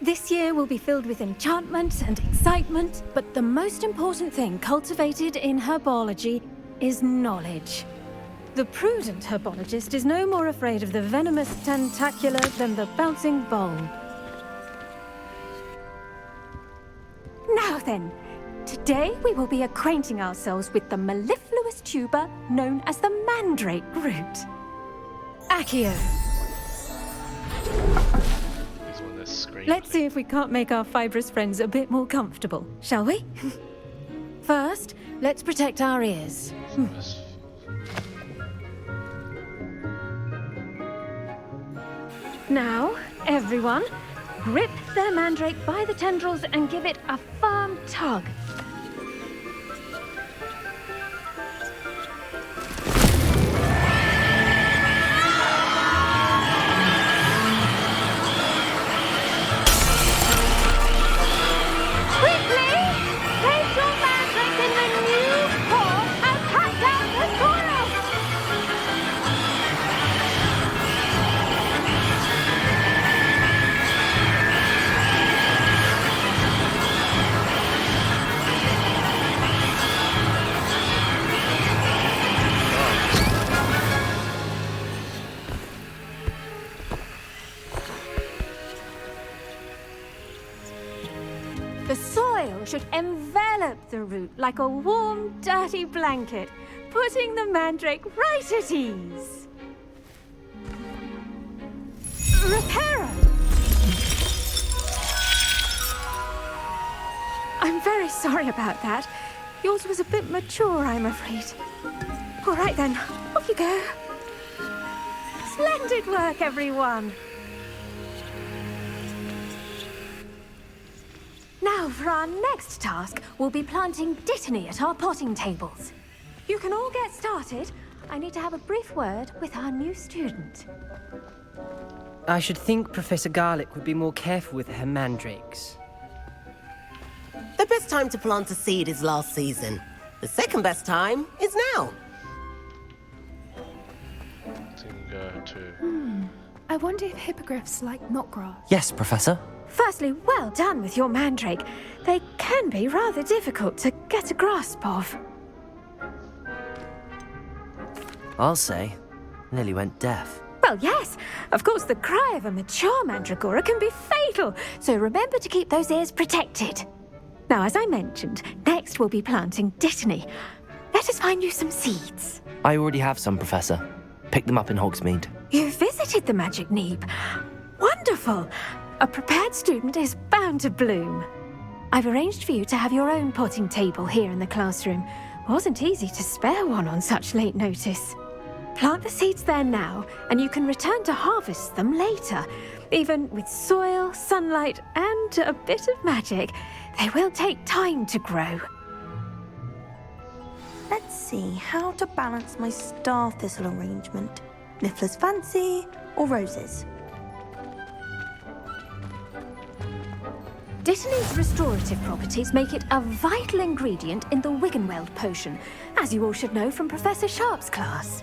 This year will be filled with enchantment and excitement, but the most important thing cultivated in herbology is knowledge. The prudent herbologist is no more afraid of the venomous tentacula than the bouncing bulb. Now then, today we will be acquainting ourselves with the mellifluous tuber known as the mandrake root. Accio. Let's see if we can't make our fibrous friends a bit more comfortable, shall we? First, let's protect our ears. Now, everyone, grip their mandrake by the tendrils and give it a firm tug. The soil should envelop the root like a warm, dirty blanket, putting the mandrake right at ease. Reparo! I'm very sorry about that. Yours was a bit mature, I'm afraid. All right then, off you go. Splendid work, everyone. Now, for our next task, we'll be planting dittany at our potting tables. You can all get started. I need to have a brief word with our new student. I should think Professor Garlick would be more careful with her mandrakes. The best time to plant a seed is last season. The second best time is now. I wonder if hippogriffs like knotgrass. Yes, Professor. Firstly, well done with your mandrake. They can be rather difficult to get a grasp of. I'll say, nearly went deaf. Well, yes. Of course, the cry of a mature mandragora can be fatal, so remember to keep those ears protected. Now, as I mentioned, next we'll be planting dittany. Let us find you some seeds. I already have some, Professor. Picked them up in Hogsmeade. You visited the Magic Neeb. Wonderful! A prepared student is bound to bloom. I've arranged for you to have your own potting table here in the classroom. Wasn't easy to spare one on such late notice. Plant the seeds there now, and you can return to harvest them later. Even with soil, sunlight, and a bit of magic, They will take time to grow. Let's see how to balance my star thistle arrangement. Niffler's fancy or roses? Dittany's restorative properties make it a vital ingredient in the Wiggenweld potion, as you all should know from Professor Sharp's class.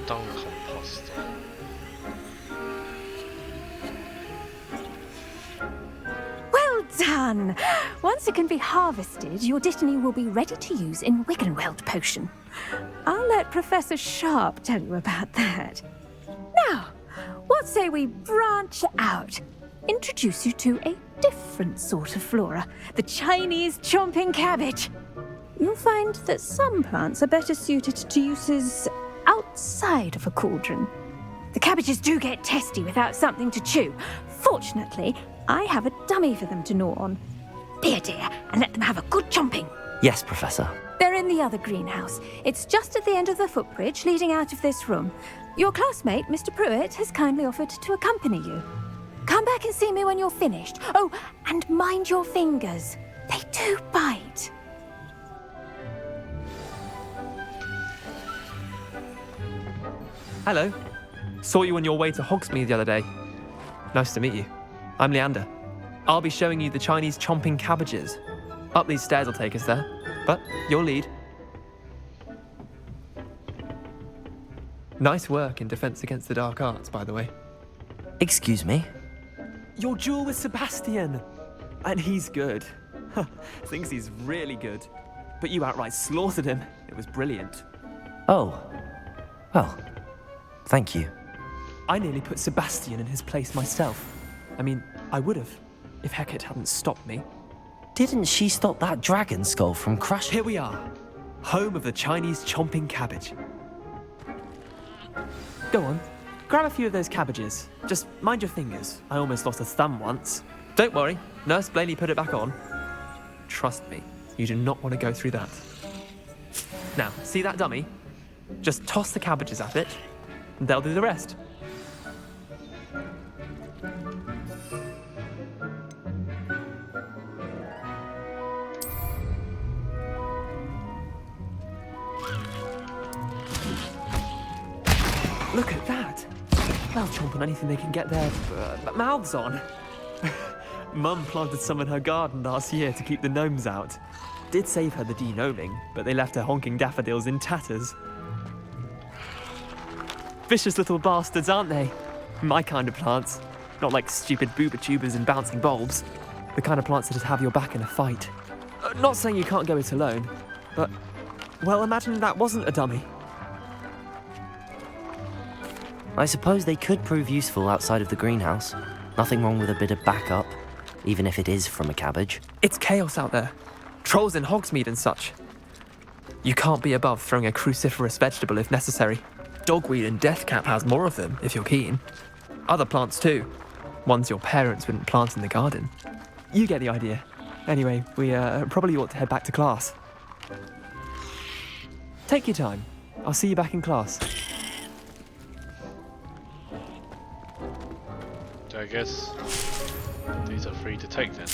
Dung composter. Well done! Once it can be harvested, your Dittany will be ready to use in Wiggenweld potion. I'll let Professor Sharp tell you about that. Now, what say we branch out? Introduce you to a different sort of flora, the Chinese chomping cabbage. You'll find that some plants are better suited to uses outside of a cauldron. The cabbages do get testy without something to chew. Fortunately, I have a dummy for them to gnaw on. Be a dear and let them have a good chomping. Yes, Professor. They're in the other greenhouse. It's just at the end of the footbridge leading out of this room. Your classmate, Mr. Pruitt, has kindly offered to accompany you. Come back and see me when you're finished. Oh, and mind your fingers. They do bite. Hello. Saw you on your way to Hogsmeade the other day. Nice to meet you. I'm Leander. I'll be showing you the Chinese chomping cabbages. Up these stairs will take us there, but your lead. Nice work in Defense Against the Dark Arts, by the way. Excuse me? Your duel with Sebastian. And he's good. Thinks he's really good. But you outright slaughtered him. It was brilliant. Oh. Well, thank you. I nearly put Sebastian in his place myself. I mean, I would have, if Hecate hadn't stopped me. Didn't she stop that dragon skull from crushing? Here we are, home of the Chinese chomping cabbage. Go on, grab a few of those cabbages. Just mind your fingers. I almost lost a thumb once. Don't worry, Nurse Blaney put it back on. Trust me, you do not want to go through that. Now, see that dummy? Just toss the cabbages at it, and they'll do the rest. Look at that! They'll chomp on anything they can get their mouths on. Mum planted some in her garden last year to keep the gnomes out. Did save her the de-gnoming, but they left her honking daffodils in tatters. Vicious little bastards, aren't they? My kind of plants. Not like stupid booba tubers and bouncing bulbs. The kind of plants that just have your back in a fight. Not saying you can't go it alone, but, well, imagine that wasn't a dummy. I suppose they could prove useful outside of the greenhouse. Nothing wrong with a bit of backup, even if it is from a cabbage. It's chaos out there. Trolls in Hogsmeade and such. You can't be above throwing a cruciferous vegetable if necessary. Dogweed and deathcap has more of them, if you're keen. Other plants too. Ones your parents wouldn't plant in the garden. You get the idea. Anyway, we probably ought to head back to class. Take your time. I'll see you back in class. So I guess these are free to take then.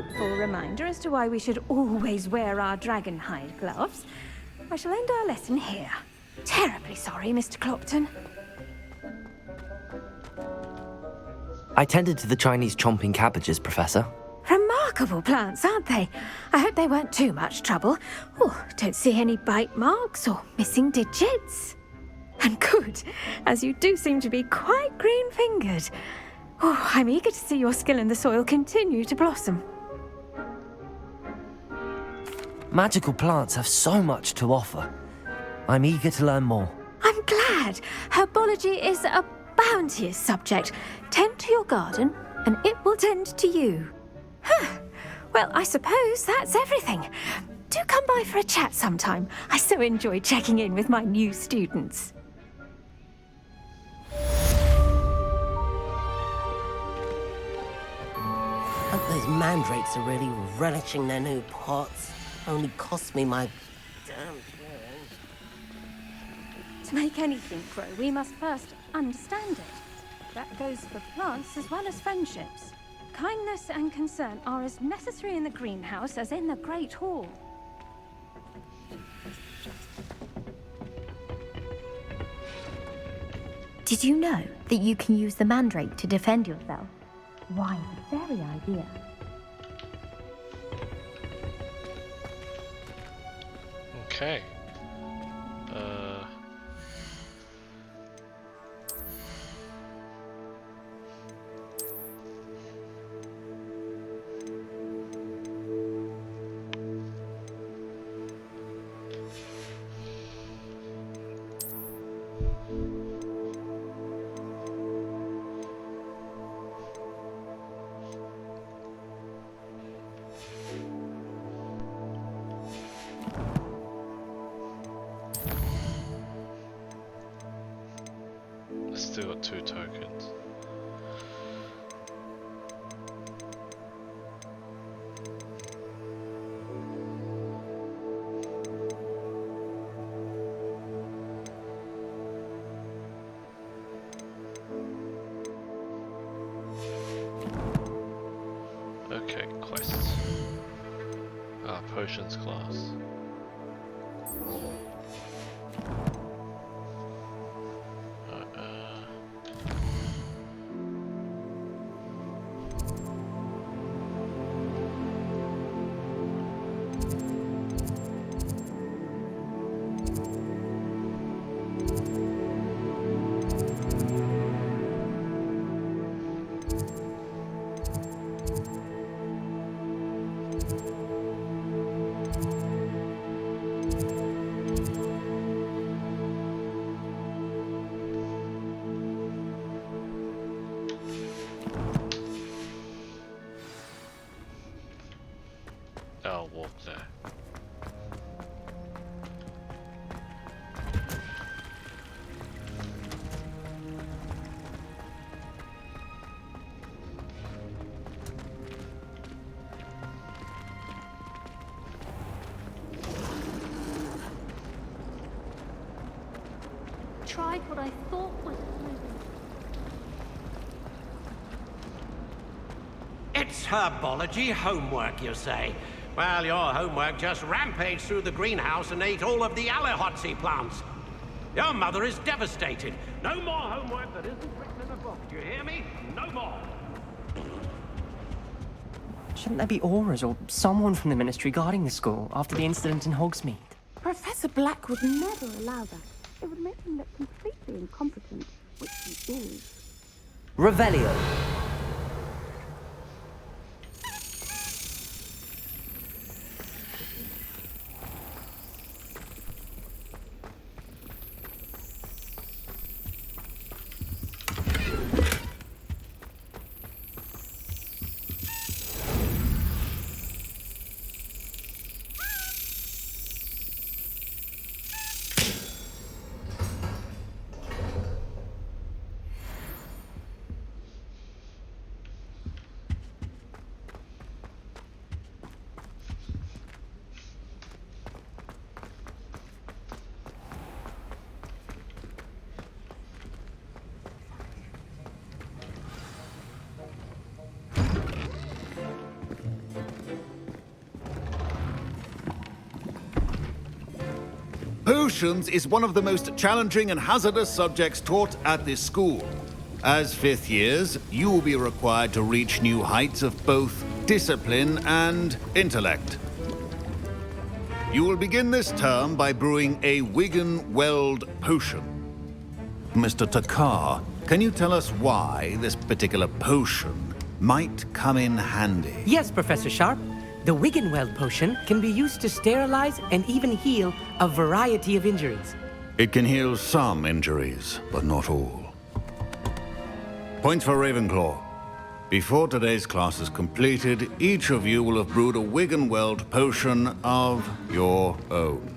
helpful reminder as to why we should always wear our dragonhide gloves, I shall end our lesson here. Terribly sorry, Mr. Clopton. I tended to the Chinese chomping cabbages, Professor. Remarkable plants, aren't they? I hope they weren't too much trouble. Oh, don't see any bite marks or missing digits. And good, as you do seem to be quite green-fingered. Oh, I'm eager to see your skill in the soil continue to blossom. Magical plants have so much to offer. I'm eager to learn more. I'm glad. Herbology is a bounteous subject. Tend to your garden, and it will tend to you. Huh. Well, I suppose that's everything. Do come by for a chat sometime. I so enjoy checking in with my new students. Hope those mandrakes are really relishing their new pots. Only cost me my damn thing. To make anything grow, we must first understand it. That goes for plants as well as friendships. Kindness and concern are as necessary in the greenhouse as in the Great Hall. Did you know that you can use the mandrake to defend yourself? Why, the very idea. Okay. Still got 2 tokens. Okay, quests. Potions class. I'll walk there. Tried what I thought was It's herbology homework, you say? Well, your homework just rampaged through the greenhouse and ate all of the Alehotzi plants. Your mother is devastated. No more homework that isn't written in a book. Do you hear me? No more. Shouldn't there be auras or someone from the ministry guarding the school after the incident in Hogsmeade? Professor Black would never allow that. It would make him look completely incompetent, which he is. Revelio. Potions is one of the most challenging and hazardous subjects taught at this school. As fifth years, you will be required to reach new heights of both discipline and intellect. You will begin this term by brewing a Wigan-Weld potion. Mr. Takar, can you tell us why this particular potion might come in handy? Yes, Professor Sharp. The Wigan-Weld potion can be used to sterilize and even heal a variety of injuries. It can heal some injuries, but not all. Points for Ravenclaw. Before today's class is completed, each of you will have brewed a Wigan-Weld potion of your own.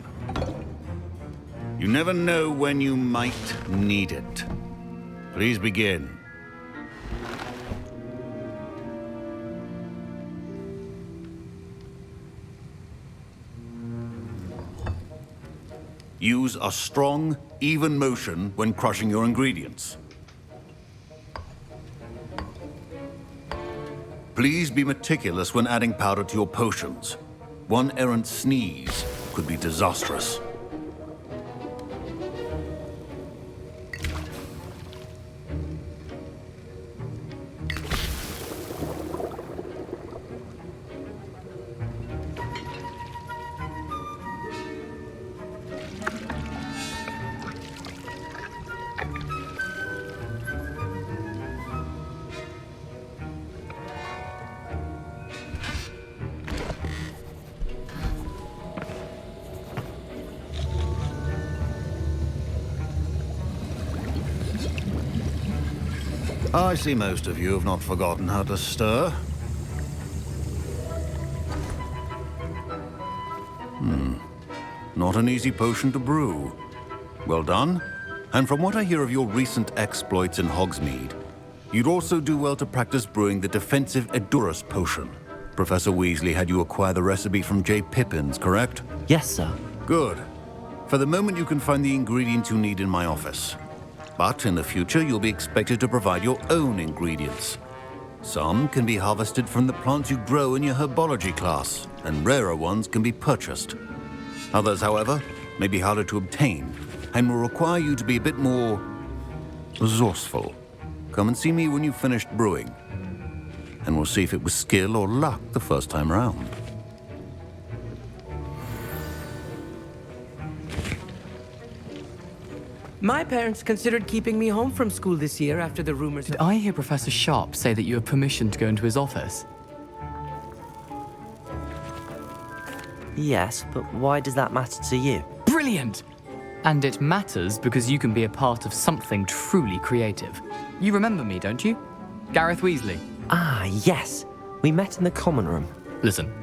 You never know when you might need it. Please begin. Use a strong, even motion when crushing your ingredients. Please be meticulous when adding powder to your potions. One errant sneeze could be disastrous. I see most of you have not forgotten how to stir. Not an easy potion to brew. Well done. And from what I hear of your recent exploits in Hogsmeade, you'd also do well to practice brewing the defensive Edurus potion. Professor Weasley had you acquire the recipe from J. Pippins, correct? Yes, sir. Good. For the moment, you can find the ingredients you need in my office. But in the future, you'll be expected to provide your own ingredients. Some can be harvested from the plants you grow in your herbology class, and rarer ones can be purchased. Others, however, may be harder to obtain, and will require you to be a bit more resourceful. Come and see me when you've finished brewing, and we'll see if it was skill or luck the first time round. My parents considered keeping me home from school this year after the rumors. Did I hear Professor Sharp say that you have permission to go into his office? Yes, but why does that matter to you? Brilliant! And it matters because you can be a part of something truly creative. You remember me, don't you? Gareth Weasley. Ah, yes. We met in the common room. Listen,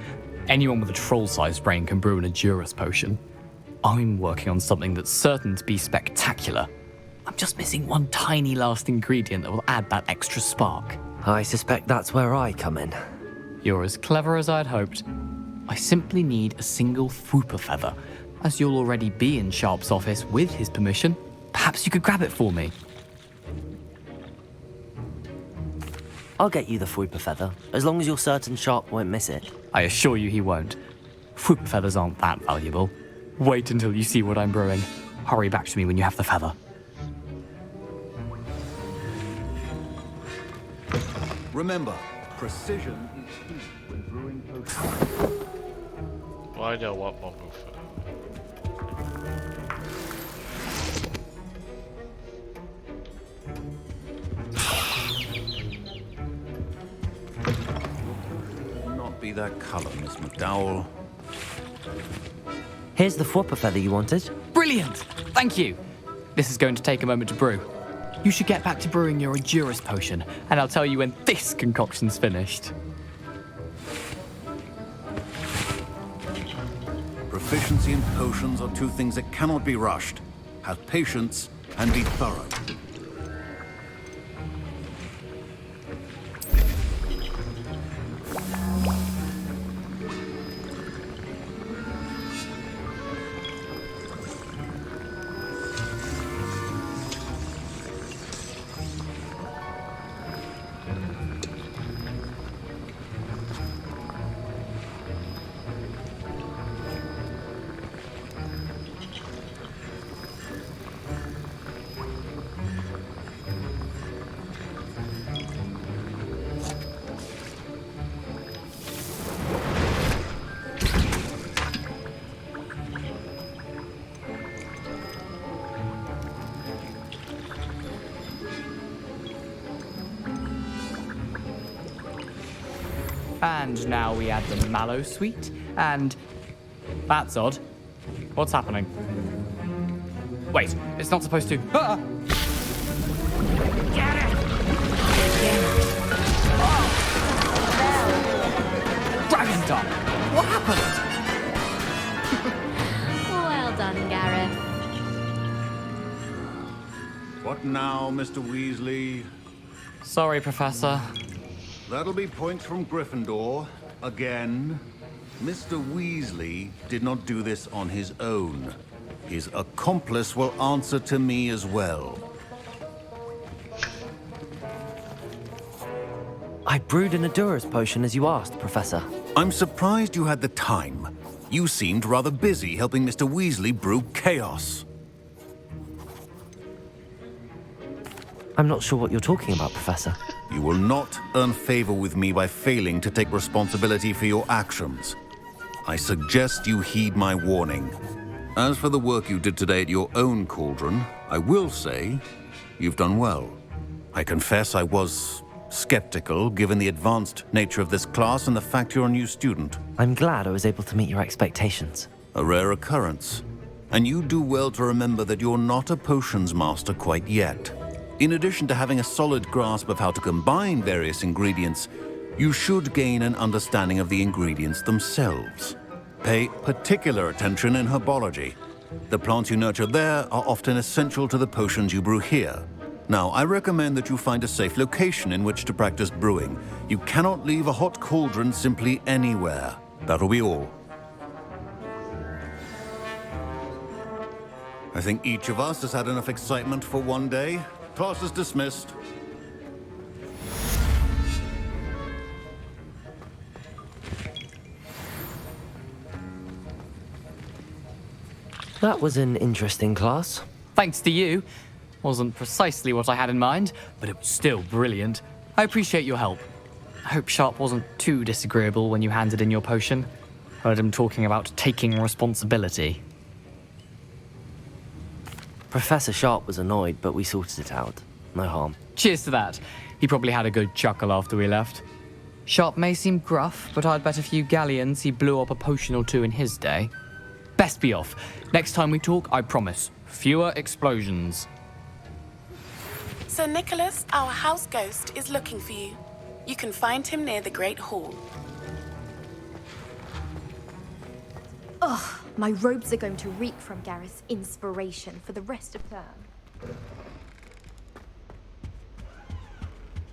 anyone with a troll-sized brain can brew an Edurus potion. I'm working on something that's certain to be spectacular. I'm just missing one tiny last ingredient that will add that extra spark. I suspect that's where I come in. You're as clever as I'd hoped. I simply need a single Fwooper feather. As you'll already be in Sharp's office with his permission, perhaps you could grab it for me. I'll get you the Fwooper feather, as long as you're certain Sharp won't miss it. I assure you he won't. Fwooper feathers aren't that valuable. Wait until you see what I'm brewing. Hurry back to me when you have the feather. Remember, precision is key when brewing potions. Why do I want one move? Not be that color, Miss McDowell. Here's the Fwooper feather you wanted. Brilliant! Thank you. This is going to take a moment to brew. You should get back to brewing your Edurus potion, and I'll tell you when this concoction's finished. Proficiency in potions are two things that cannot be rushed. Have patience and be thorough. And now we add the mallow sweet, and... That's odd. What's happening? Wait, it's not supposed to... Ah! Get it! Dragon Dog! What happened? Well done, Gareth. What now, Mr. Weasley? Sorry, Professor. That'll be points from Gryffindor. Again. Mr. Weasley did not do this on his own. His accomplice will answer to me as well. I brewed an Adura's potion as you asked, Professor. I'm surprised you had the time. You seemed rather busy helping Mr. Weasley brew chaos. I'm not sure what you're talking about, Professor. You will not earn favor with me by failing to take responsibility for your actions. I suggest you heed my warning. As for the work you did today at your own cauldron, I will say you've done well. I confess I was skeptical, given the advanced nature of this class and the fact you're a new student. I'm glad I was able to meet your expectations. A rare occurrence. And you do well to remember that you're not a potions master quite yet. In addition to having a solid grasp of how to combine various ingredients, you should gain an understanding of the ingredients themselves. Pay particular attention in herbology. The plants you nurture there are often essential to the potions you brew here. Now, I recommend that you find a safe location in which to practice brewing. You cannot leave a hot cauldron simply anywhere. That'll be all. I think each of us has had enough excitement for one day. Class is dismissed. That was an interesting class. Thanks to you. Wasn't precisely what I had in mind, but it was still brilliant. I appreciate your help. I hope Sharp wasn't too disagreeable when you handed in your potion. Heard him talking about taking responsibility. Professor Sharp was annoyed, but we sorted it out. No harm. Cheers to that. He probably had a good chuckle after we left. Sharp may seem gruff, but I'd bet a few galleons he blew up a potion or two in his day. Best be off. Next time we talk, I promise, fewer explosions. Sir Nicholas, our house ghost, is looking for you. You can find him near the Great Hall. Ugh, my robes are going to reek from Gareth's inspiration for the rest of term.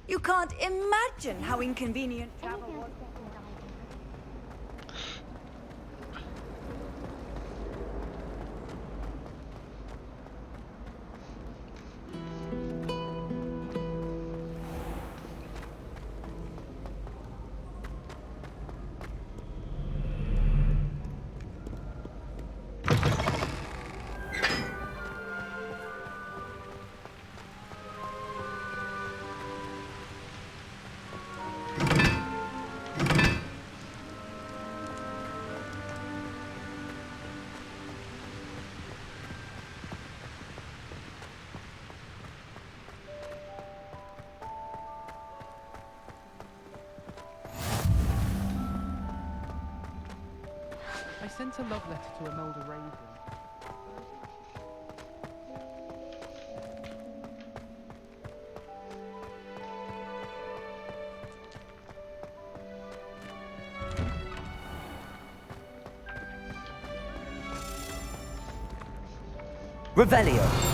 You can't imagine how inconvenient travel was. I sent a love letter to Imelda Raven. Revelio.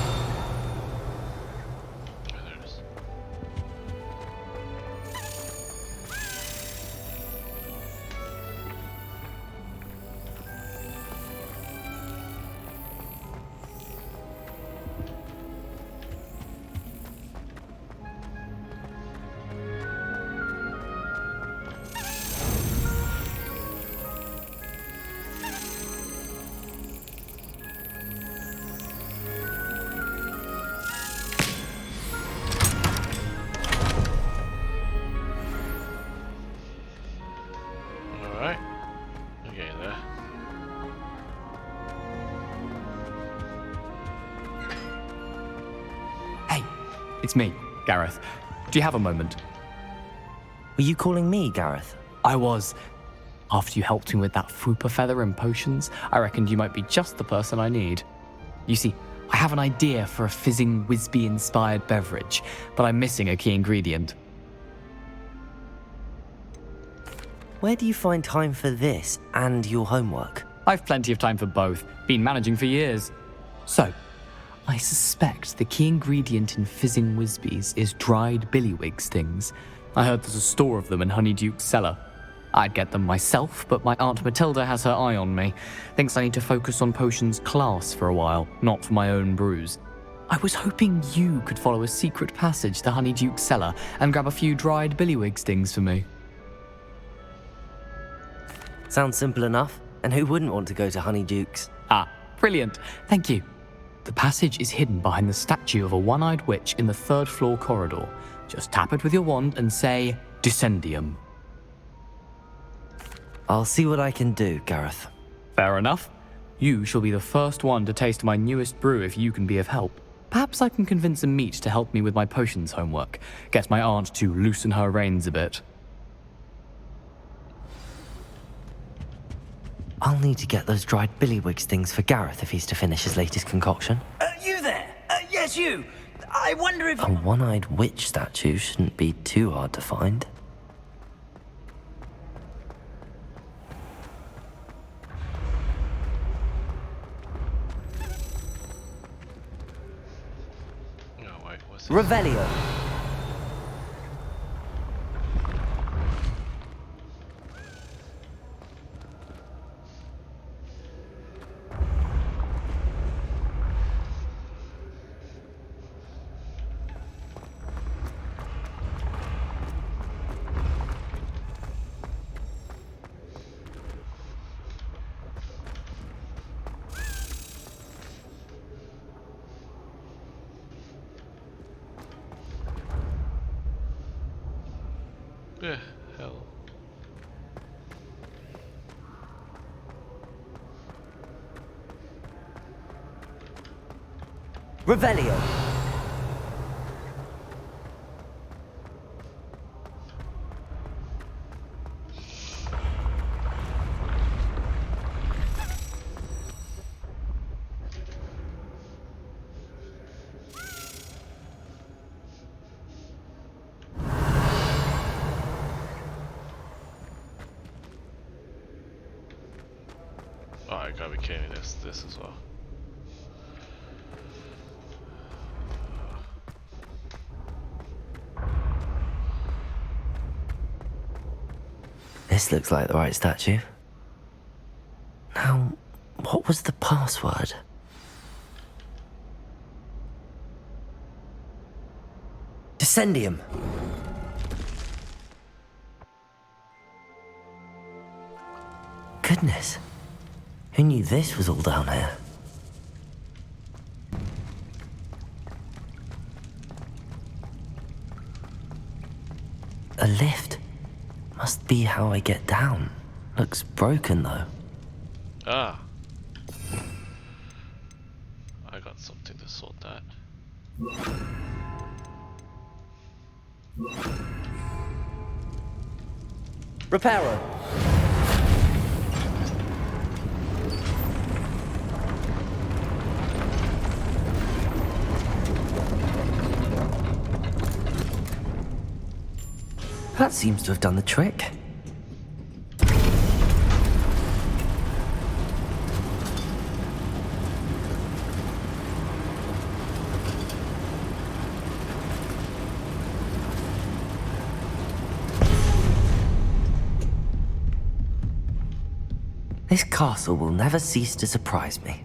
Alright. Okay, there. Hey, it's me, Gareth. Do you have a moment? Were you calling me, Gareth? I was. After you helped me with that Fupa feather and potions, I reckoned you might be just the person I need. You see, I have an idea for a fizzing Whizbee-inspired beverage, but I'm missing a key ingredient. Where do you find time for this and your homework? I've plenty of time for both. Been managing for years. So, I suspect the key ingredient in fizzing Whizbees is dried billywig stings. I heard there's a store of them in Honeyduke's cellar. I'd get them myself, but my Aunt Matilda has her eye on me. Thinks I need to focus on potions class for a while, not for my own brews. I was hoping you could follow a secret passage to Honeyduke's cellar and grab a few dried billywig stings for me. Sounds simple enough. And who wouldn't want to go to Honeyduke's? Ah, brilliant. Thank you. The passage is hidden behind the statue of a one-eyed witch in the 3rd floor corridor. Just tap it with your wand and say, Descendium. I'll see what I can do, Gareth. Fair enough. You shall be the first one to taste my newest brew if you can be of help. Perhaps I can convince a meat to help me with my potions homework. Get my aunt to loosen her reins a bit. I'll need to get those dried billywig stings for Gareth if he's to finish his latest concoction. You there? Yes, you. I wonder if... A one-eyed witch statue shouldn't be too hard to find. No, wait, what's Revelio. Yeah, hell. Revelio. Oh, I gotta be kidding me, this as well. This looks like the right statue. Now, what was the password? Descendium. Goodness. Who knew this was all down here? A lift. Must be how I get down. Looks broken though. Ah. I got something to sort that. Reparo. That seems to have done the trick. This castle will never cease to surprise me.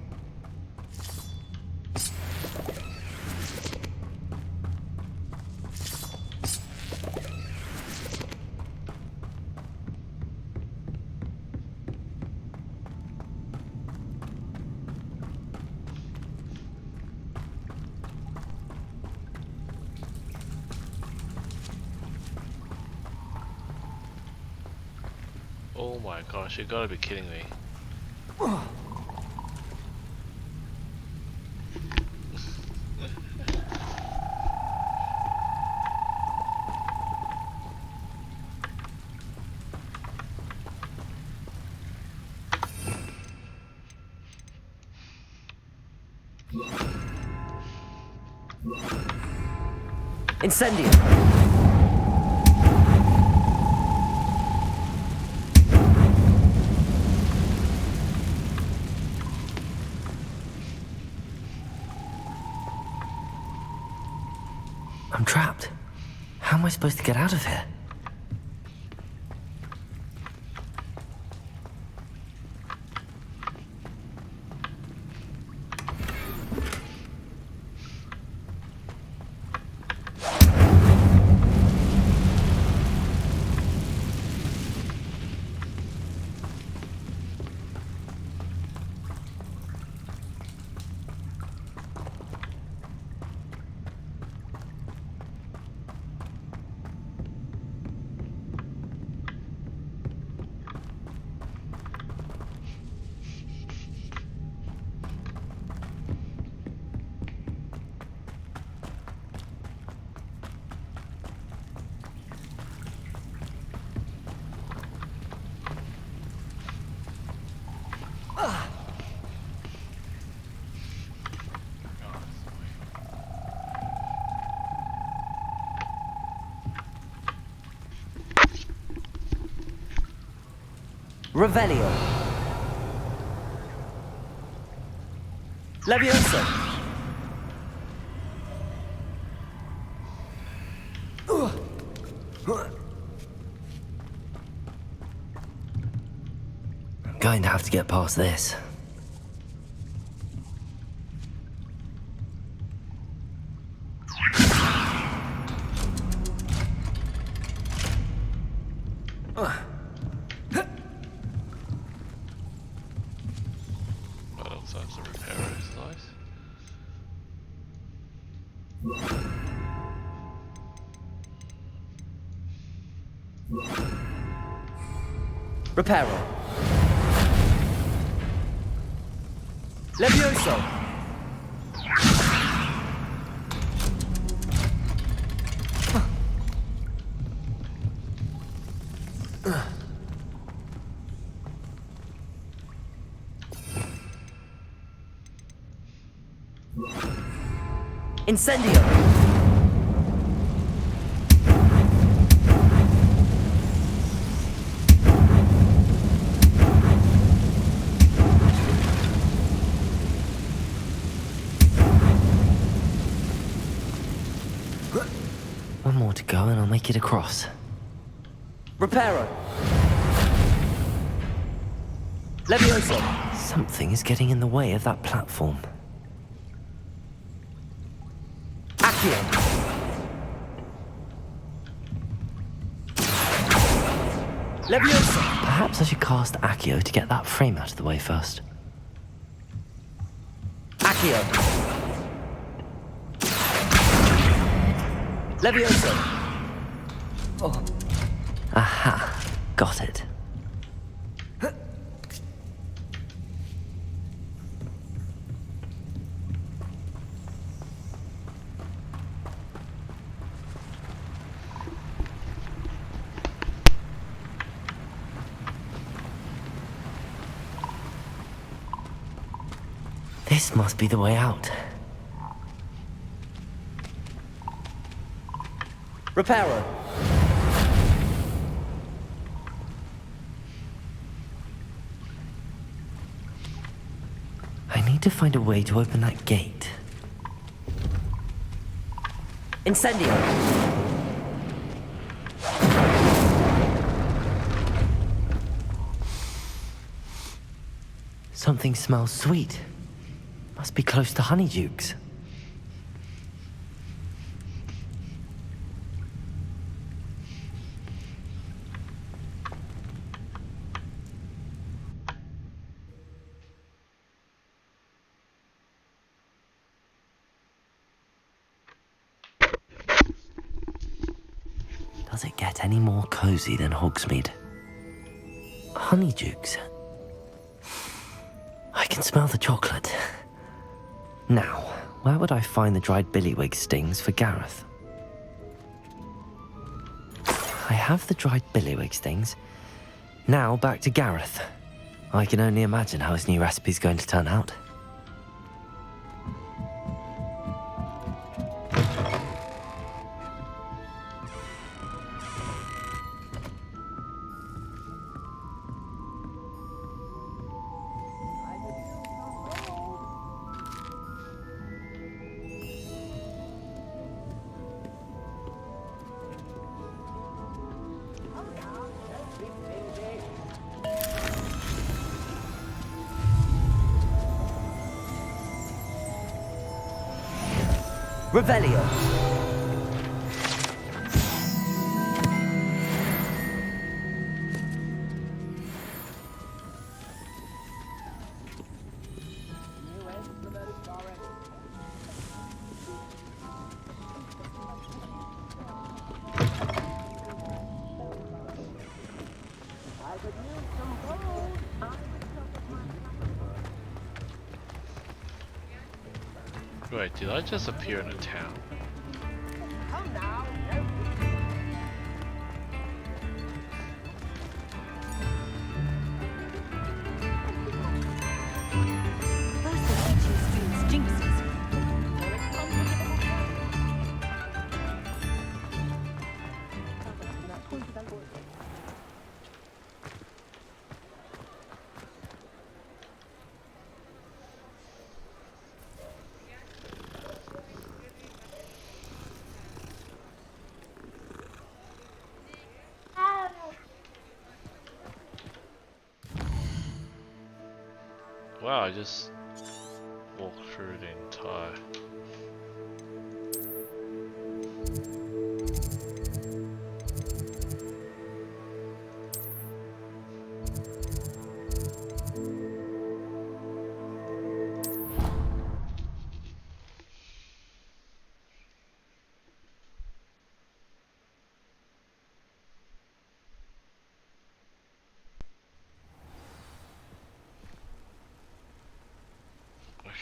Oh my gosh, you gotta be kidding me. Incendio! I'm trapped. How am I supposed to get out of here? Revelio. Levioso. I'm going to have to get past this. Reparo. Levioso. Incendio. One more to go and I'll make it across. Reparo. Levioso. Something is getting in the way of that platform. Accio. Leviosa! Perhaps I should cast Accio to get that frame out of the way first. Accio! Leviosa! Oh. Aha! Got it. This must be the way out. Reparo. I need to find a way to open that gate. Incendio. Something smells sweet. Must be close to Honeydukes. Does it get any more cozy than Hogsmeade? Honeydukes. I can smell the chocolate. Now, where would I find the dried billywig stings for Gareth? I have the dried billywig stings. Now back to Gareth. I can only imagine how his new recipe's going to turn out. Revelio. Wait, did I just appear in a town? Wow, I just walked through the entire...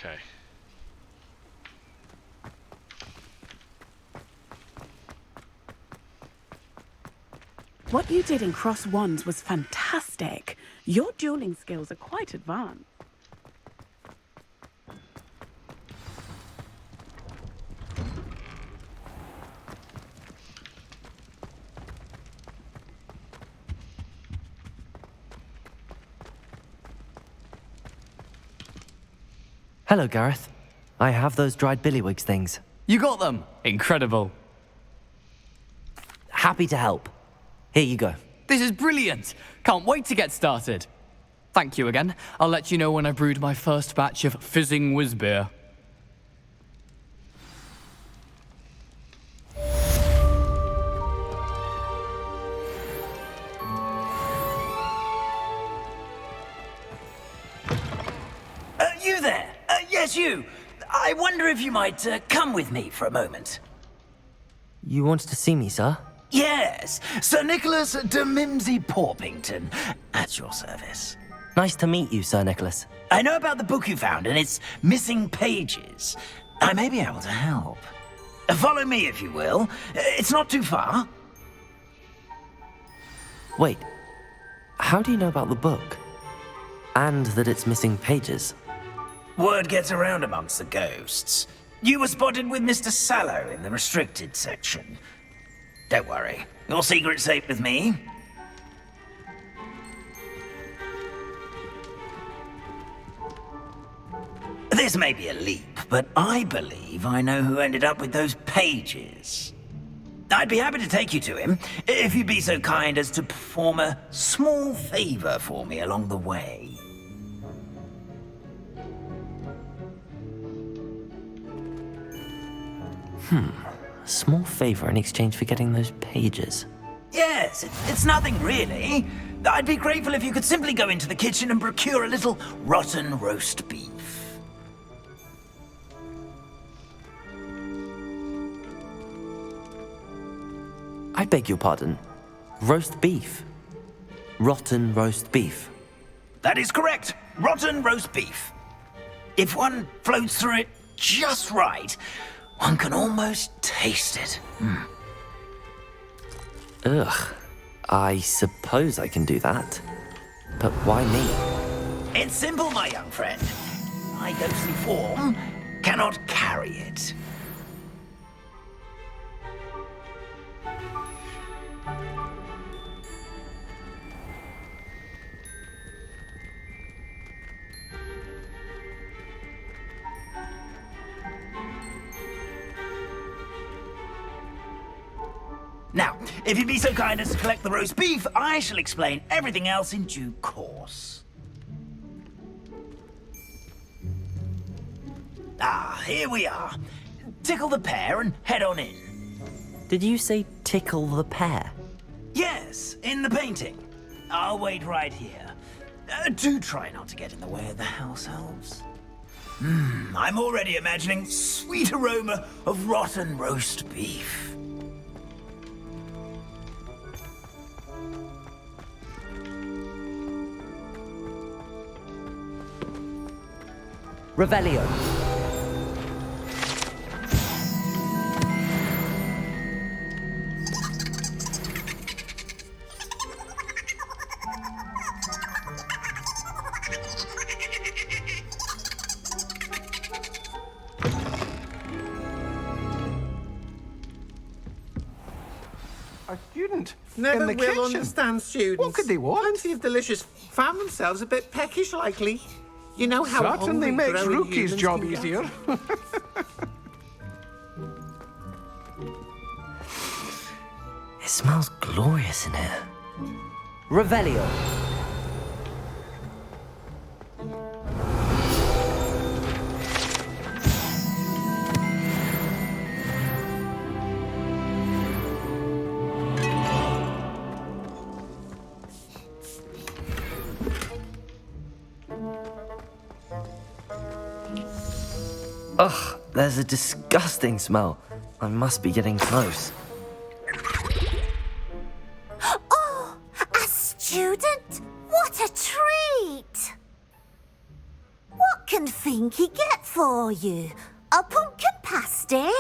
Okay. What you did in Cross Wands was fantastic. Your dueling skills are quite advanced. Hello, Gareth. I have those dried billywigs things. You got them! Incredible. Happy to help. Here you go. This is brilliant! Can't wait to get started. Thank you again. I'll let you know when I brewed my first batch of fizzing whiz beer. You there? Yes, you. I wonder if you might come with me for a moment. You wanted to see me, sir? Yes, Sir Nicholas de Mimsy Porpington, at your service. Nice to meet you, Sir Nicholas. I know about the book you found and its missing pages. I may be able to help. Follow me, if you will. It's not too far. Wait, how do you know about the book? And that it's missing pages? Word gets around amongst the ghosts. You were spotted with Mr. Sallow in the restricted section. Don't worry, your secret's safe with me. This may be a leap, but I believe I know who ended up with those pages. I'd be happy to take you to him, if you'd be so kind as to perform a small favor for me along the way. A small favor in exchange for getting those pages. Yes, it's nothing really. I'd be grateful if you could simply go into the kitchen and procure a little rotten roast beef. I beg your pardon. Roast beef. Rotten roast beef. That is correct. Rotten roast beef. If one floats through it just right, one can almost taste it. Ugh. I suppose I can do that. But why me? It's simple, my young friend. My ghostly form cannot carry it. Now, if you'd be so kind as to collect the roast beef, I shall explain everything else in due course. Ah, here we are. tickle the pear and head on in. Did you say tickle the pear? Yes, in the painting. I'll wait right here. Do try not to get in the way of the house elves. I'm already imagining sweet aroma of rotten roast beef. Revelio. A student Never in the will kitchen. understand students. What could they want? Plenty of delicious. Found themselves a bit peckish lately. You know how Certainly hungry makes growing Rookie's humans job can get. easier. It smells glorious in here. Revelio. Ugh, there's a disgusting smell. I must be getting close. Oh, a student? What a treat! What can Finky get for you? A pumpkin pasty?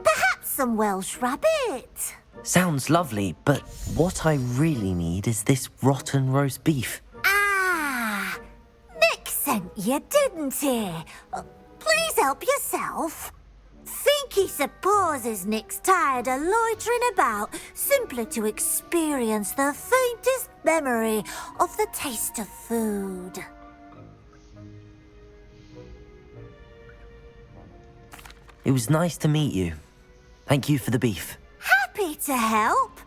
Perhaps some Welsh rabbit? Sounds lovely, but what I really need is this rotten roast beef. Ah, Nick sent you, didn't he? Please help yourself. Finky supposes Nick's tired of loitering about simply to experience the faintest memory of the taste of food. It was nice to meet you. Thank you for the beef. Happy to help,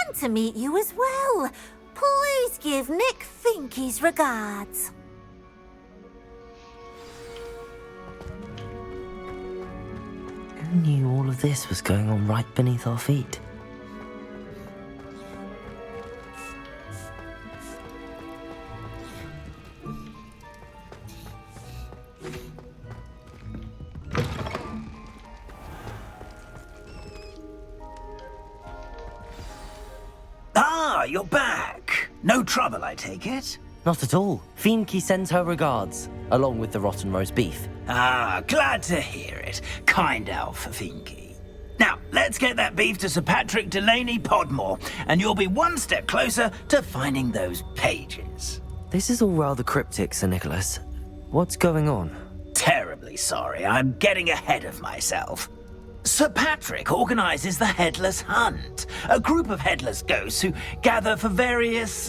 and to meet you as well. Please give Nick Finky's regards. Who knew all of this was going on right beneath our feet? Ah, you're back. No trouble, I take it? Not at all. Finky sends her regards, along with the rotten roast beef. Ah, glad to hear it. Kind elf, Finky. Now, let's get that beef to Sir Patrick Delaney Podmore, and you'll be one step closer to finding those pages. This is all rather cryptic, Sir Nicholas. What's going on? Terribly sorry, I'm getting ahead of myself. Sir Patrick organises the Headless Hunt, a group of headless ghosts who gather for various,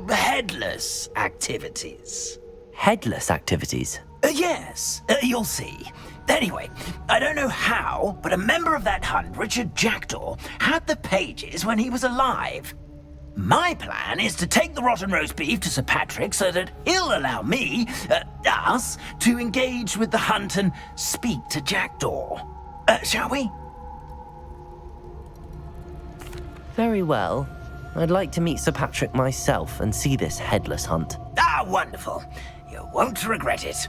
headless activities. Headless activities? Yes, you'll see. Anyway, I don't know how, but a member of that hunt, Richard Jackdaw, had the pages when he was alive. My plan is to take the rotten roast beef to Sir Patrick so that he'll allow me, us, to engage with the hunt and speak to Jackdaw. Shall we? Very well. I'd like to meet Sir Patrick myself and see this headless hunt. Ah, wonderful. You won't regret it.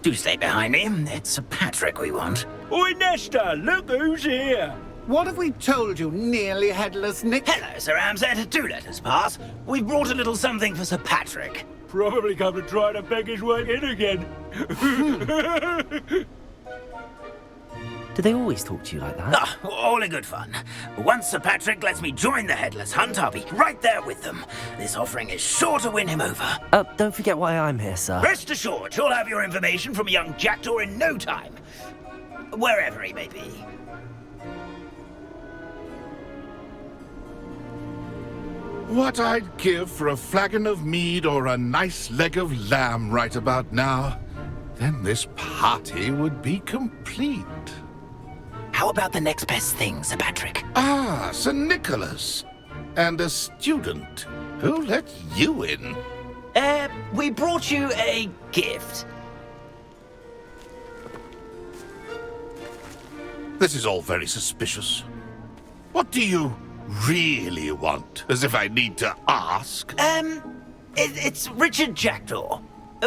Do stay behind me. It's Sir Patrick we want. Oi, Nesta, look who's here. What have we told you, nearly headless Nick? Hello, Sir Ramsed. Do let us pass. We've brought a little something for Sir Patrick. Probably come to try to beg his way in again. Do they always talk to you like that? Ah, all in good fun. Once Sir Patrick lets me join the Headless Hunt, I'll be right there with them. This offering is sure to win him over. Don't forget why I'm here, sir. Rest assured, you'll have your information from a young Jackdaw in no time. Wherever he may be. What I'd give for a flagon of mead or a nice leg of lamb right about now. Then this party would be complete. How about the next best thing, Sir Patrick? Ah, Sir Nicholas. And a student. Who let you in? We brought you a gift. This is all very suspicious. What do you really want? As if I need to ask. It's Richard Jackdaw.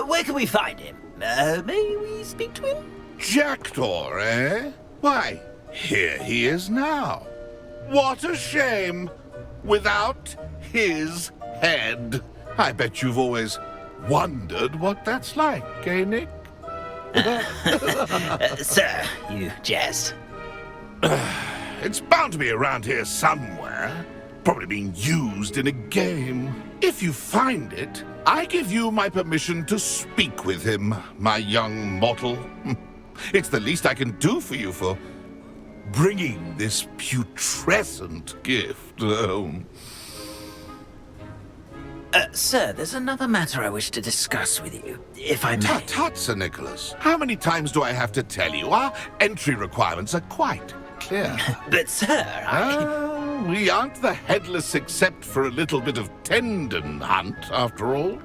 Where can we find him? May we speak to him? Jackdaw, eh? Why, here he is now. What a shame. Without his head. I bet you've always wondered what that's like, eh, Nick? Sir, you jest. It's bound to be around here somewhere. Probably being used in a game. If you find it, I give you my permission to speak with him, my young mortal. It's the least I can do for you for bringing this putrescent gift home. Sir, there's another matter I wish to discuss with you, if I may. Tut, tut, Sir Nicholas. How many times do I have to tell you? Our entry requirements are quite clear. But, sir, we aren't the headless except for a little bit of tendon hunt, after all.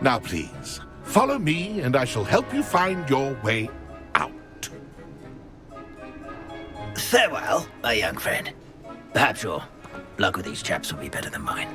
Now, please, follow me, and I shall help you find your way out. Farewell, my young friend. Perhaps your luck with these chaps will be better than mine.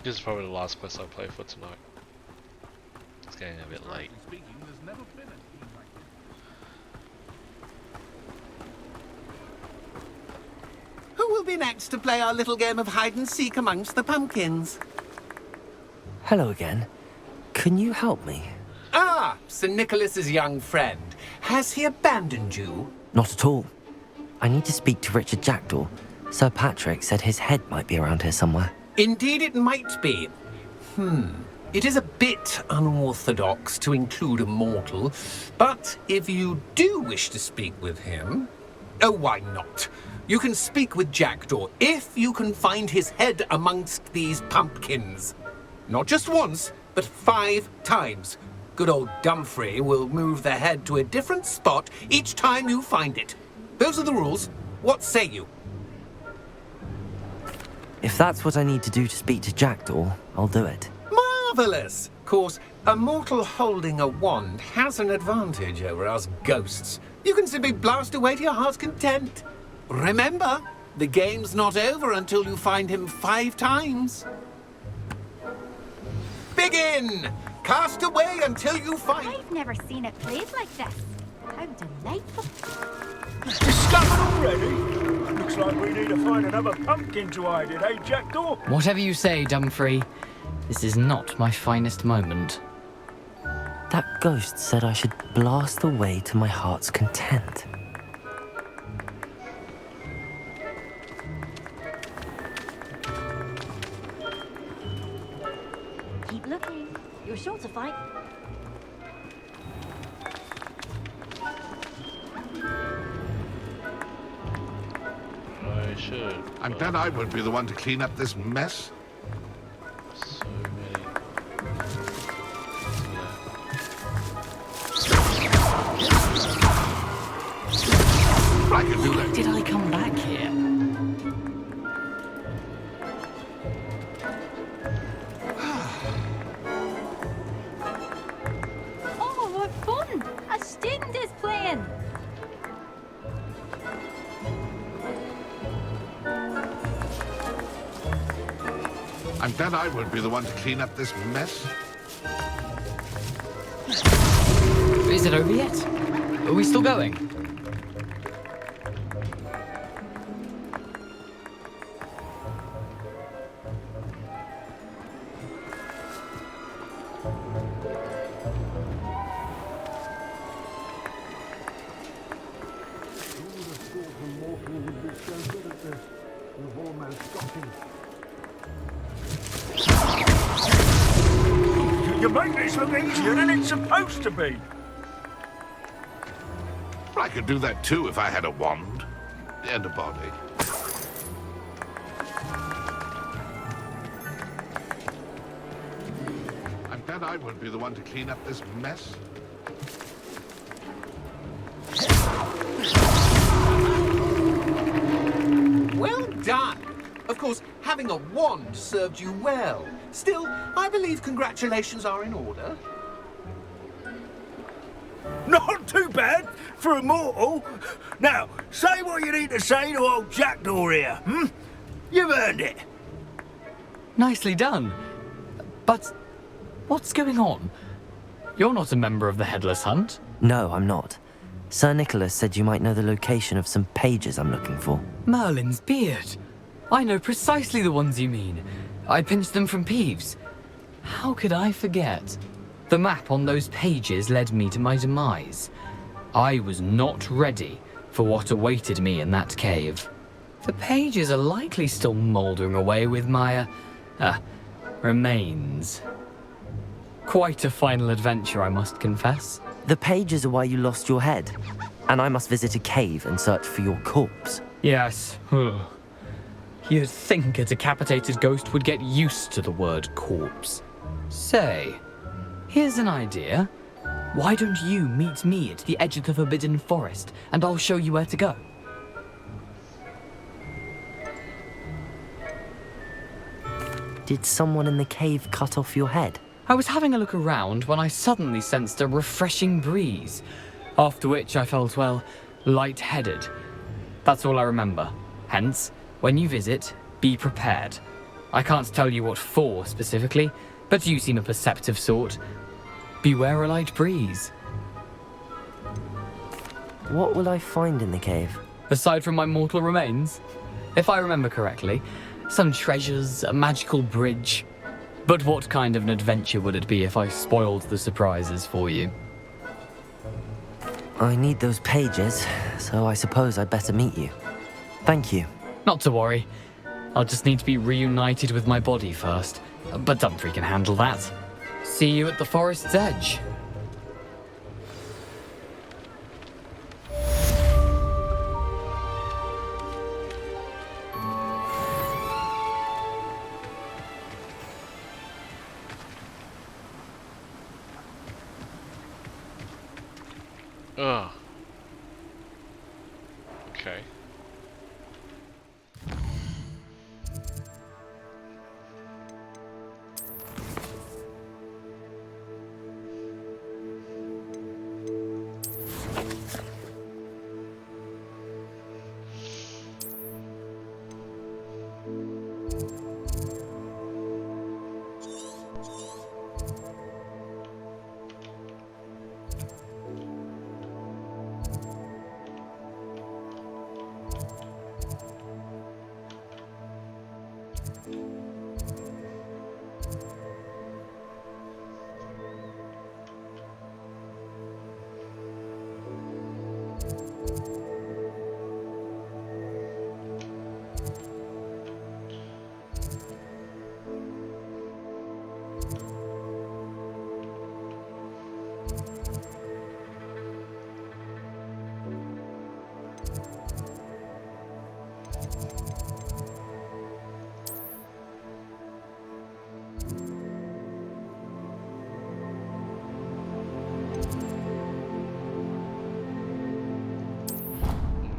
This is probably the last quest I'll play for tonight. It's getting a bit late. Who will be next to play our little game of hide and seek amongst the pumpkins? Hello again. Can you help me? Ah, Sir Nicholas's young friend. Has he abandoned you? Not at all. I need to speak to Richard Jackdaw. Sir Patrick said his head might be around here somewhere. Indeed it might be. It is a bit unorthodox to include a mortal, but if you do wish to speak with him... Oh, why not? You can speak with Jackdaw if you can find his head amongst these pumpkins. Not just once, but 5 times. Good old Dumfrey will move the head to a different spot each time you find it. Those are the rules. What say you? If that's what I need to do to speak to Jackdaw, I'll do it. Marvellous! Of course, a mortal holding a wand has an advantage over us ghosts. You can simply blast away to your heart's content. Remember, the game's not over until you find him 5 times. Begin! Cast away until you find... I've never seen it played like this. How delightful. It's discovered already? Looks like we need to find another pumpkin to hide in, eh, Jackdaw? Whatever you say, Dumfrey. This is not my finest moment. That ghost said I should blast away to my heart's content. Keep looking. You're sure to find... I should. I'm glad I won't be the one to clean up this mess. So many. I can do that. Did I come back here? Oh, what fun! A student is playing! I'm glad I won't be the one to clean up this mess. Is it over yet? Are we still going? You make this look easier than it's supposed to be. I could do that too if I had a wand and a body. I'm glad I won't be the one to clean up this mess. Well done! Of course, having a wand served you well. Still, I believe congratulations are in order. Not too bad for a mortal. Now, say what you need to say to old Jackdaw here, hmm? You've earned it. Nicely done. But what's going on? You're not a member of the Headless Hunt. No, I'm not. Sir Nicholas said you might know the location of some pages I'm looking for. Merlin's beard. I know precisely the ones you mean. I pinched them from Peeves. How could I forget? The map on those pages led me to my demise. I was not ready for what awaited me in that cave. The pages are likely still mouldering away with my, remains. Quite a final adventure, I must confess. The pages are why you lost your head, and I must visit a cave and search for your corpse. Yes. You'd think a decapitated ghost would get used to the word corpse. Say, here's an idea. Why don't you meet me at the edge of the Forbidden Forest, and I'll show you where to go? Did someone in the cave cut off your head? I was having a look around when I suddenly sensed a refreshing breeze, after which I felt, well, lightheaded. That's all I remember. Hence, when you visit, be prepared. I can't tell you what for specifically, but you seem a perceptive sort. Beware a light breeze. What will I find in the cave? Aside from my mortal remains, if I remember correctly, some treasures, a magical bridge. But what kind of an adventure would it be if I spoiled the surprises for you? I need those pages, so I suppose I'd better meet you. Thank you. Not to worry. I'll just need to be reunited with my body first. But Dumfries can handle that. See you at the forest's edge. Ugh. Okay.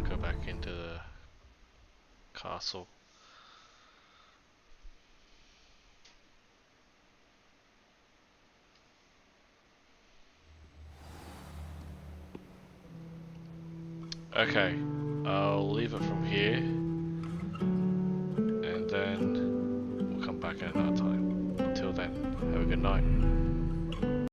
Go back into the castle. Okay, I'll leave it from here, and then we'll come back at another time. Until then, have a good night.